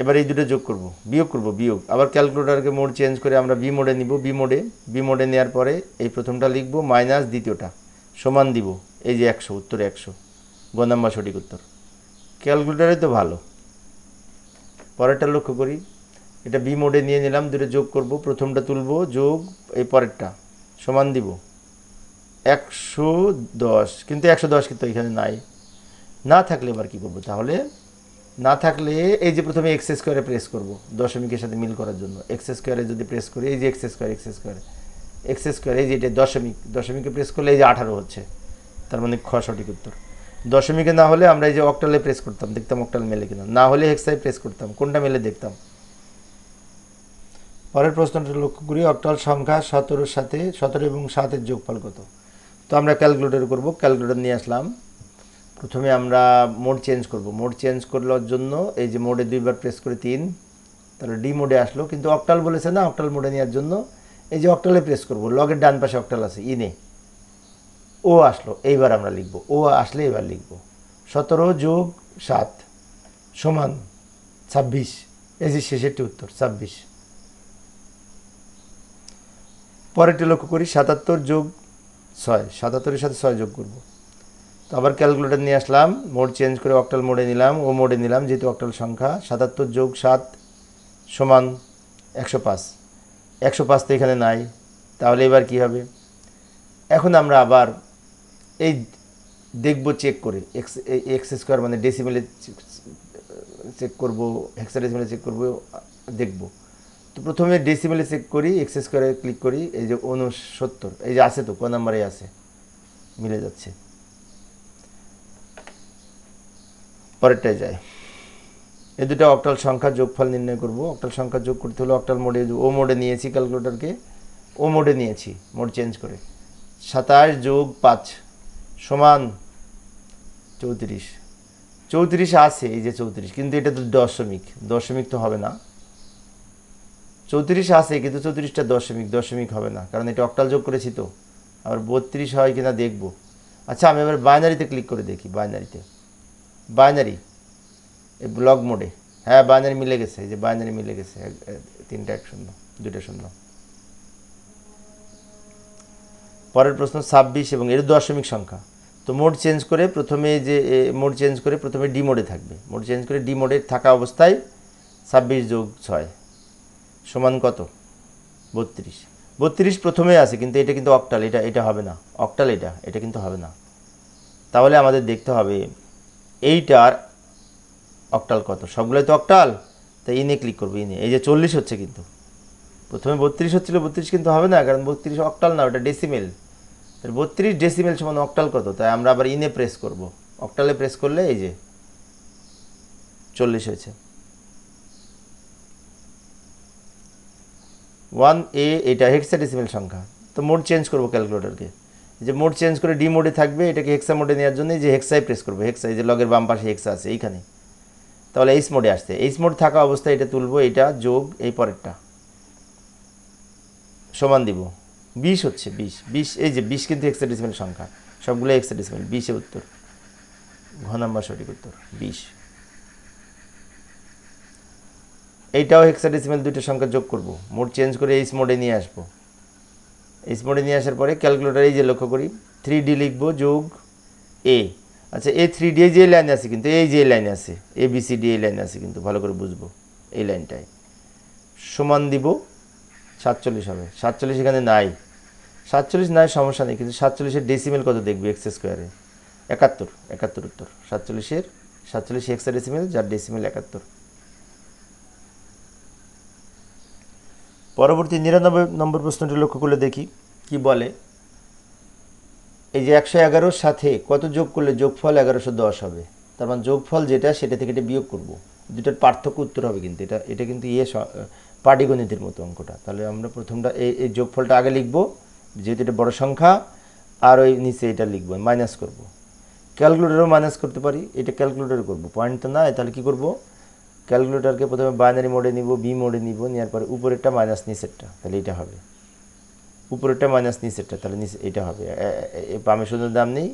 এবার এই দুটো যোগ করব, বিয়োগ করব, বিয়োগ, আবার ক্যালকুলেটরকে মোড চেঞ্জ করে আমরা বি মোডে নিব, বি মোডে নেওয়ার পরে এই প্রথমটা লিখব মাইনাস দ্বিতীয়টা সমান দিব, এই যে 100, উত্তর 100, গ নাম্বার সঠিক উত্তর। ক্যালকুলেটরে তো ভালো। পরেরটা লক্ষ্য করি, এটা বি মোডে নিয়ে নিলাম, দুটো যোগ করব, প্রথমটা তুলব, যোগ এই পরেরটা সমান দিব 110, কিন্তু 110 কিন্তু এখানে নাই, না থাকলে এবার কী করব? তাহলে না থাকলে এই যে প্রথমে এক্স স্কোয়ারে প্রেস করব দশমিকের সাথে মিল করার জন্য, এক্স স্কোয়ারে যদি প্রেস করি, এই যে এক্স স্কোয়ার এই যে এটা দশমিকে প্রেস করলে এই যে 18 হচ্ছে, তার মানে খ সঠিক উত্তর। দশমিকে না হলে আমরা এই যে অক্টালে প্রেস করতাম, দেখতাম অক্টাল মেলে কিনা, না হলে হেক্সায় প্রেস করতাম, কোনটা মেলে দেখতাম। পরের প্রশ্নটা লক্ষ্য করি, অক্টাল সংখ্যা 17 সাথে 17 এবং 7-এর যোগফল কত? তো আমরা ক্যালকুলেটর করব, ক্যালকুলেটর নিয়ে আসলাম, প্রথমে আমরা মোড চেঞ্জ করব, মোড চেঞ্জ করার জন্য এই যে মোডে 2বার প্রেস করে 3, তাহলে ডি মোডে আসলো, কিন্তু অক্টাল বলেছে না, অক্টাল মোডে নেওয়ার জন্য এই যে অক্টালে প্রেস করব, লগের ডান পাশে অক্টাল আছে, ইনে ও আসলো, এইবার আমরা লিখব, ও আসলে এবার লিখব 17 যোগ 7 সমান 26, এই যে শেষেরটি উত্তর 26। পরেরটি লক্ষ্য করি, 77 যোগ 6, 77-এর সাথে 6 যোগ করব, তো আবার ক্যালকুলেটর নিয়ে আসলাম, মোড চেঞ্জ করে অক্টাল মোডে নিলাম, ও মোডে নিলাম, যেহেতু অক্টাল সংখ্যা, 77 যোগ 7 সমান 105, 105 তো এখানে নাই, তাহলে এবার কি হবে? এখন আমরা আবার এই দেখব, চেক করে এক্স স্কোয়ার মানে ডেসিমেলে চেক করব, হেক্সাডেসিমেলে চেক করব, দেখব। তো প্রথমে ডেসিমেলে চেক করি, এক্স স্কোয়ারে ক্লিক করি, এই যে 69, এই যে আছে, তো ক নাম্বারে আছে, মিলে যাচ্ছে। পরেরটায় যায়, এই দুটো অক্টাল সংখ্যার যোগফল নির্ণয় করব। অক্টাল সংখ্যা যোগ করতে হলে অক্টাল মোডে, ও মোডে নিয়েছি, ক্যালকুলেটরকে ও মোডে নিয়েছি, মোড চেঞ্জ করে 27 যোগ 5 সমান 34, 34 আছে, এই যে 34, কিন্তু এটা তো দশমিক তো হবে না, 34 আছে কিন্তু 34টা দশমিক হবে না, কারণ এটা অক্টাল যোগ করেছি, তো আবার 32 হয় কিনা দেখব। আচ্ছা আমি এবার বাইনারিতে ক্লিক করে দেখি, বাইনারি এই ব্লক মোডে, হ্যাঁ বাইনারি মিলে গেছে, এই যে বাইনারি মিলে গেছে, 3টা 1 0 2টা 0। পরের প্রশ্ন 26 এবং এর দশমিক সংখ্যা, তো মোড চেঞ্জ করে প্রথমে যে ডি মোডে থাকবে, মোড চেঞ্জ করে ডি মোডে থাকা অবস্থায় 26 যোগ 6 সমান কত? 32, 32 প্রথমে আছে, কিন্তু এটা কিন্তু অক্টাল, এটা হবে না, অক্টাল এটা কিন্তু হবে না, তাহলে আমাদের দেখতে হবে এইটার অক্টাল কত, সবগুলোই তো অক্টাল, তাই ইনে ক্লিক করবো, ইনে, এই যে 40 হচ্ছে, কিন্তু প্রথমে 32 হচ্ছিল, 32 কিন্তু হবে না, কারণ 32 অক্টাল না, ওটা ডেসিমেল, 32 ডেসিমেল সমান অক্টাল কত, তাই আমরা আবার ইনে প্রেস করব, অক্টালে প্রেস করলে এই যে 40 হয়েছে, 1A এটা হেক্সাডেসিমেল সংখ্যা, তো মোড চেঞ্জ করবো ক্যালকুলেটরকে, যে মোড চেঞ্জ করে ডি মোডে থাকবে, এটাকে হেক্সা মোডে নেওয়ার জন্য যে হেক্সাই প্রেস করবো, হেক্সা এই যে লগের বাম পাশে হেক্সা আছে এইখানে, তাহলে এইচ মোডে আসছে, এইচ মোড থাকা অবস্থায় এটা তুলবো, এটা যোগ এই পরেরটা সমান দিব 20 হচ্ছে 20 এই যে 20 কিন্তু হেক্সাডেসিমেল সংখ্যা, সবগুলো হেক্সাডেসিমেল, 20 এর উত্তর, ঘ নাম্বার সঠিক উত্তর 20। এইটাও হেক্সাডেসিমেল দুইটা সংখ্যা যোগ করব, মোড চেঞ্জ করে এইচ মোডে নিয়ে আসবো, এইচ মোডে নিয়ে আসার পরে ক্যালকুলেটার এই যে লক্ষ্য করি 3D লিখবো যোগ এ, আচ্ছা এই 3D যে লাইনে আছে কিন্তু এই যে লাইনে আছে ABCD এই লাইনে আছে কিন্তু ভালো করে বুঝবো, এই লাইনটায় সমান দিব 47 হবে, 47 এখানে নাই, 47 নাই সমস্যা নেই, কিন্তু 47-এর ডেসিমেল কত দেখবি এক্স স্কোয়ারে 71 উত্তর, 47 হেক্সাডেসিমেল যার ডেসিমেল 71। পরবর্তী 99 নম্বর প্রশ্নটি লক্ষ্য করলে দেখি কি বলে, এই যে 111-র সাথে কত যোগ করলে যোগফল 1110 হবে, তার মানে যোগফল যেটা সেটা থেকে এটা বিয়োগ করব, দুটার পার্থক্য উত্তর হবে, কিন্তু এটা কিন্তু পাটিগণিতের মতো অঙ্কটা। তাহলে আমরা প্রথমটা এই যোগফলটা আগে লিখব, যেহেতু এটা বড় সংখ্যা, আর ওই নিচে এটা লিখব, মাইনাস করব, ক্যালকুলেটরও মাইনাস করতে পারি, এটা ক্যালকুলেটর করব, পয়েন্ট তো নাই, তাহলে কি করব, ক্যালকুলেটরকে প্রথমে বাইনারি মোডে নিব, বি মোডে নিব, নেওয়ার পরে উপরেরটা মাইনাস নিচেরটা, তাহলে এটা হবে উপরেরটা মাইনাস নিচেরটা, তাহলে নিচে এটা হবে, বামে শূন্যের দাম নেই,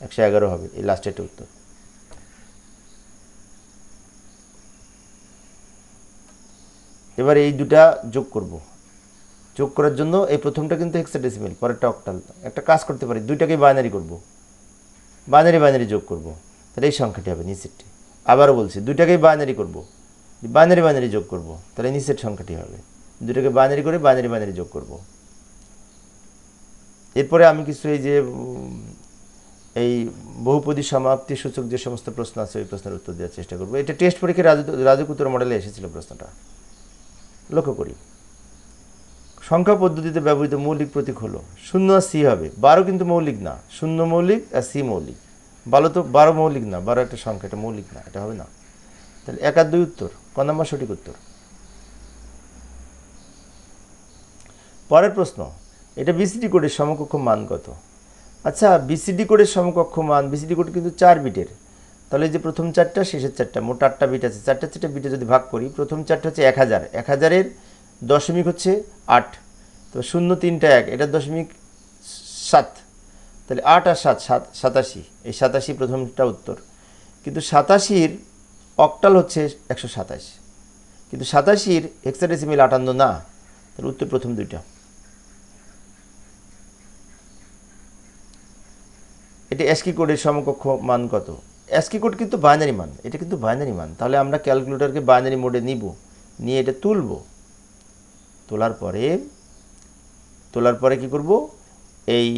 111 হবে, এই লাস্টেরটা উত্তর। এবার এই দুটা যোগ করব, যোগ করার জন্য এই প্রথমটা কিন্তু হেক্সাডেসিমেল, পরেরটা অক্টাল, একটা কাজ করতে পারি, দুইটাকে বাইনারি করব, বাইনারি যোগ করব, তাহলে এই সংখ্যাটি হবে নিচেরটি। আবারও বলছি, দুইটাকেই বাইনারি করব, বাইনারি যোগ করব, তাহলে নিচের সংখ্যাটি হবে, দুটাকে বাইনারি করে বাইনারি যোগ করব। এরপরে আমি কিছু এই যে এই বহুপদী সমাপ্তি সূচক যে সমস্ত প্রশ্ন আছে ওই প্রশ্নের উত্তর দেওয়ার চেষ্টা করব। এটা টেস্ট পরীক্ষায় রাজুক উত্তর মডেলে এসেছিল প্রশ্নটা, লক্ষ্য করি। সংখ্যা পদ্ধতিতে ব্যবহৃত মৌলিক প্রতীক হলো 0 আর সি হবে, 12 কিন্তু মৌলিক না, 0 মৌলিক আর সি মৌলিক, 12 মৌলিক না, 12 একটা সংখ্যা, এটা মৌলিক না, এটা হবে না, তাহলে 1 আর 2 উত্তর, ক নাম্বার সঠিক উত্তর। পরের প্রশ্ন, এটা বিসিডি কোডের সমকক্ষ মান কত? আচ্ছা, বিসিডি কোডের সমকক্ষ মান, বিসিডি কোড কিন্তু 4 বিটের, তাহলে যে প্রথম 4টা শেষের 4টা, মোট 8টা বিট আছে, 4টা বিটে যদি ভাগ করি, প্রথম 4টা হচ্ছে 1000, 1000-এর দশমিক হচ্ছে 8, তো 0 3টা 1, এটা দশমিক 7, তাহলে 8 আর 7 87, এই 87 প্রথমটা উত্তর, কিন্তু 87-এর অক্টাল হচ্ছে 127, কিন্তু 87-এর হেক্সাডেসিমেল 58 না, তাহলে উত্তর প্রথম দুইটা। এটা অ্যাস্কি কোডের সমকক্ষ মান কত? অ্যাস্কি কোড কিন্তু বাইনারি মান, এটা কিন্তু বাইনারি মান, তাহলে আমরা ক্যালকুলেটরকে বাইনারি মোডে নিব, নিয়ে এটা তুলব, তোলার পরে কি করব, এই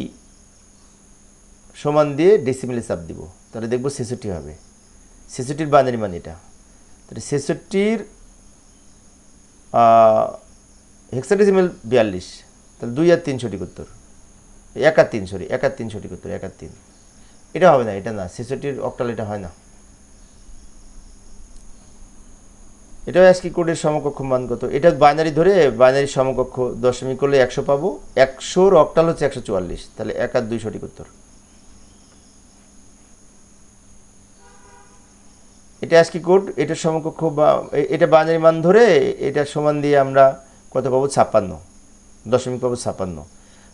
সমান দিয়ে ডেসিমেলে চাপ দিব, তাহলে দেখব 66 হবে, 66-এর বাইনারি মান এটা, তাহলে 66-এর হেক্সাডেসিমেল 42, তাহলে 2 আর 3 সঠিক উত্তর, 1 আর 3 সঠিক উত্তর, 1 আর 3, এটা হবে না, এটা না, 66-এর অক্টাল এটা হয় না। এটাও অ্যাস্কি কোডের সমকক্ষ মান কত? এটা বাইনারি ধরে বাইনারি সমকক্ষ দশমিক করলে 100 পাবো, 100-র অক্টাল হচ্ছে 144, তাহলে 1 আর 2 সঠিক উত্তর। এটা অ্যাস্কি কোড, এটার সমকক্ষ বা এটা বাইনারি মান ধরে এটা সমান দিয়ে আমরা কত পাবো? 56, দশমিক পাবো 56,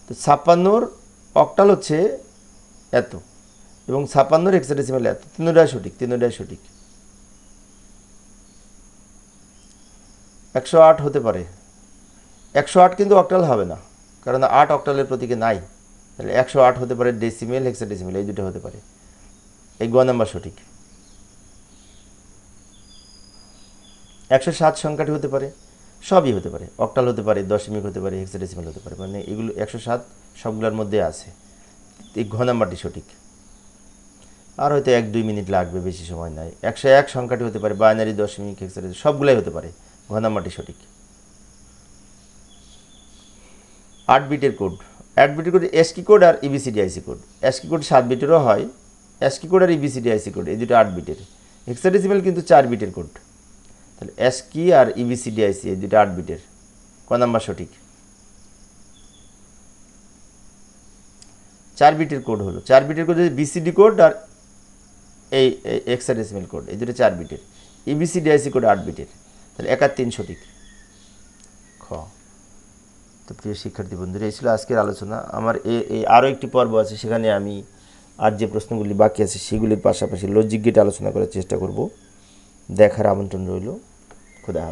তো 56-র অক্টাল হচ্ছে এত, এবং 56-র হেক্সাডেসিমেল এত, তিনটাই সঠিক। 108 হতে পারে, 108 কিন্তু অক্টাল হবে না, কারণ 8 অক্টালের প্রতীকে নাই, তাহলে 108 হতে পারে ডেসিমেল, হেক্সাডেসিমেল, এই দুটো হতে পারে, এই গ নাম্বার সঠিক। 107 সংখ্যাটি হতে পারে, সবই হতে পারে, অক্টাল হতে পারে, দশমিক হতে পারে, হেক্সাডেসিমেল হতে পারে, মানে এগুলো 107 সবগুলোর মধ্যে আছে, এই ঘ নাম্বারটি সঠিক। আর হয়তো 1-2 মিনিট লাগবে, বেশি সময় নাই। 101 সংখ্যাটি হতে পারে, বাইনারি, দশমিক, হেক্সাডেসিমেল সবগুলাই হতে পারে, ঘ নাম্বারটি সঠিক। 8 বিটের কোড, 8 বিটের কোড অ্যাস্কি কোড আর ইবিসিডিআইসি কোড। অ্যাস্কি কোড 7 বিটেরও হয়, অ্যাস্কি কোড আর ইবিসিডিআইসি কোড এই দুটো 8 বিটের, হেক্সাডেসিমেল কিন্তু 4 বিটের কোড, তাহলে অ্যাস্কি আর ইবিসিডিআইসি এই দুটো 8 বিটের, ক নাম্বার সঠিক? 4 বিটের কোড হলো, 4 বিটের কোড বিসিডি কোড আর এই হেক্সাডেসিমাল কোড, এই দুটো 4 বিটের। ইবিসিডিআইসি কোড 8 বিটের, তাহলে 1 আর 3 সঠিক। খ। তো প্রিয় শিক্ষার্থী বন্ধুরা, এই ছিল আজকের আলোচনা। আমার আরও একটি পর্ব আছে, সেখানে আমি আর যে প্রশ্নগুলি বাকি আছে সেগুলির পাশাপাশি লজিক গেট আলোচনা করার চেষ্টা করব। দেখার আমন্ত্রণ রইল। খোদা হাফেজ।